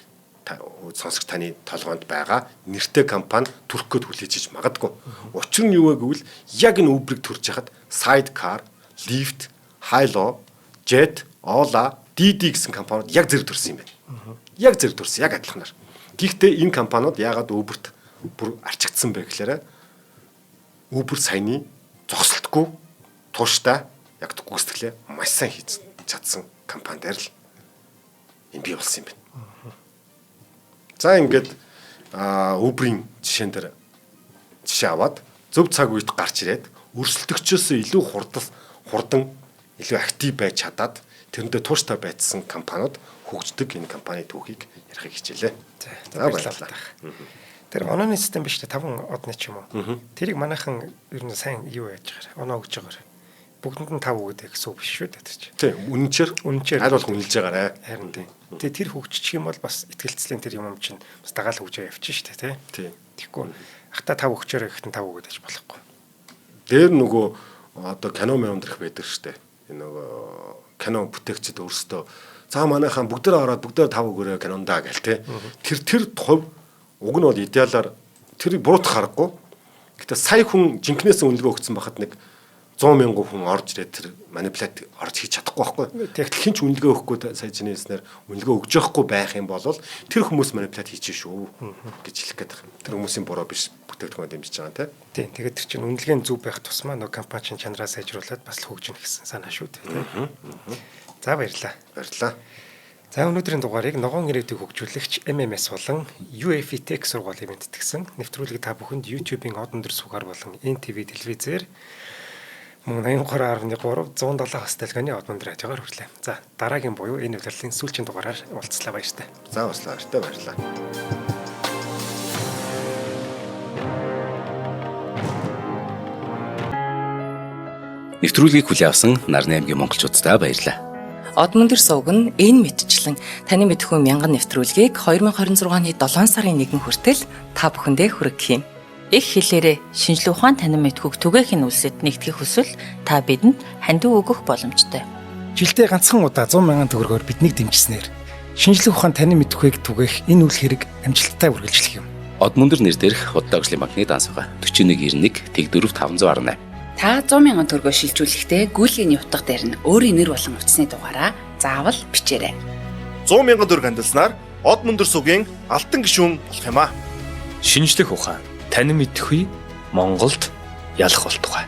сонсогч таны толгоонд байгаа нэртэй компани төрөх гээд хүлээж иж магадгүй. Учир нь юу вэ гэвэл яг энэ Uber-ыг төрж хахад Sidecar, Lyft, Hilo, Jet, Ola, Didi гэсэн компаниуд яг зэрэг төрсөн юм байна. Яг зэрэг төрсөн, яг адилханаар. Гэхдээ энэ компаниуд яагаад Uber-т бүр арчигдсан бэ гэхээр Uber саяны зогсолтгүй тууштай яг гүйцэтгэлээ маш сайн хийж чадсан компани дээр л энэ бий болсон юм байна. За ингээд Uber-ийн жишээн дээр жишээ аваад зөв цаг үед гарч ирээд өрсөлдөгчөөс илүү хурдан илүү актив байж чадаад тэрэндээ тууштай байцсан компаниуд хөгждөг энэ компани түүхийг ярихыг хичээлээ. За баярлалаа. Тэр онооны систем биш үү 5 одны ч юм уу. Тэрийг манайхан ер нь сайн юу яаж байгаа оноо өгж байгаа. Бүгдэнд нь 5 өгöd гэсэн үг биш шүү дээ тэр чинь. Тийм үнэнчээр аль болох үнэлж байгаарэ. Харин тийм. Тэгээ тэр хөгжчих юм бол бас ихтгэлцлийн тэр юм чинь бас дагаал хөгжөө явчих шүү дээ тий. Тэгэхгүй ахта 5 өгчөөр ихтэн 5 өгöd гэж болохгүй. Дээр нөгөө одоо кино мэундрах байдаг шүү дээ. Энэ нөгөө кино бүтээгчид өөрсдөө за манайхан бүгдээ ороод бүгдээ 5 өгөөрэй кинондаа гэл тий. Тэр хувь уг нь бол идеалаар тэрийг буруутгах аргагүй. Гэтэ сая хүн жинкнээс үнэлгээ өгсөн байхад нэг 100 мянган хүн орж ирээд тэр манипулят орж хийж чадахгүй байхгүй. Тэгтэл хинч үнэлгээ өгөхгүй сая жинээснээр үнэлгээ өгж явахгүй байх юм бол тэр хүмүүс манипулят хийчих шүү гэж хэлэх гээд байна. Тэр хүмүүсийн буруу биш. бүтээгдэхүүн дэмжиж байгаа Тийм. Тэгээд тэр чинь үнэлгээний зөв байх тусмаа нөгөө компани чинь чанараа сайжруулад бас л хөгжинэ гэсэн санаа шүү дээ. За баярлалаа. Баярлалаа. За өнөөдрийн дугаарыг ногоон ирээдүйг хөгжүүлэгч MMS болон UEFI Tech сургуулийн мэдтгэсэн нэвтрүүлэг та бүхэнд YouTube-ийн од өндөр сүгээр болон NTV телевизээр мөн 83.3 107 хос дэлгэний од өндөр радиогоор хүрлээ. За дараагийн буюу энэ удирлын сүүлчийн дугаараар уулзлаа баяртай. За ууслаа баярлалаа. Нэвтрүүлгийг хүлээн авсан Нарны аймгийн монголчуудаа баярлалаа. Од мөндөр сувг нь энэ мэдчлэн таны мэдхүйн мянган нэвтрүүлгийг 2026 оны 7 сарын 1 хүртэл та бүхэндээ хүргэх юм. Их хэлээрээ шинжлэх ухаан танин мэдхүйг түгээхийн үлсэд нэгтгэх хүсвэл та бидэнд хандив өгөх боломжтой. Жилдээ ганцхан удаа 100,000 төгрөгөөр биднийг дэмжснээр шинжлэх ухаан танин мэдхүйг түгээх энэ үйл хэрэг амжилттай үргэлжлэх юм. Од мөндөр нэр дээрх Худалдаа өвчлийн банкны дансгаа 4191 Тэг 4 518. Та 100,000 төгрөгөөр шилжүүлэхдээ гүйлгээний утга дээр нь өөрийн нэр болон утасны дугаараа заавал бичээрэй. 100,000 төгрөг хандалснаар од мөндөр сувгийн алтан гишүүн болох юм а. Шинжлэх ухаан танин мэдхгүй Монголд ялах болтугай.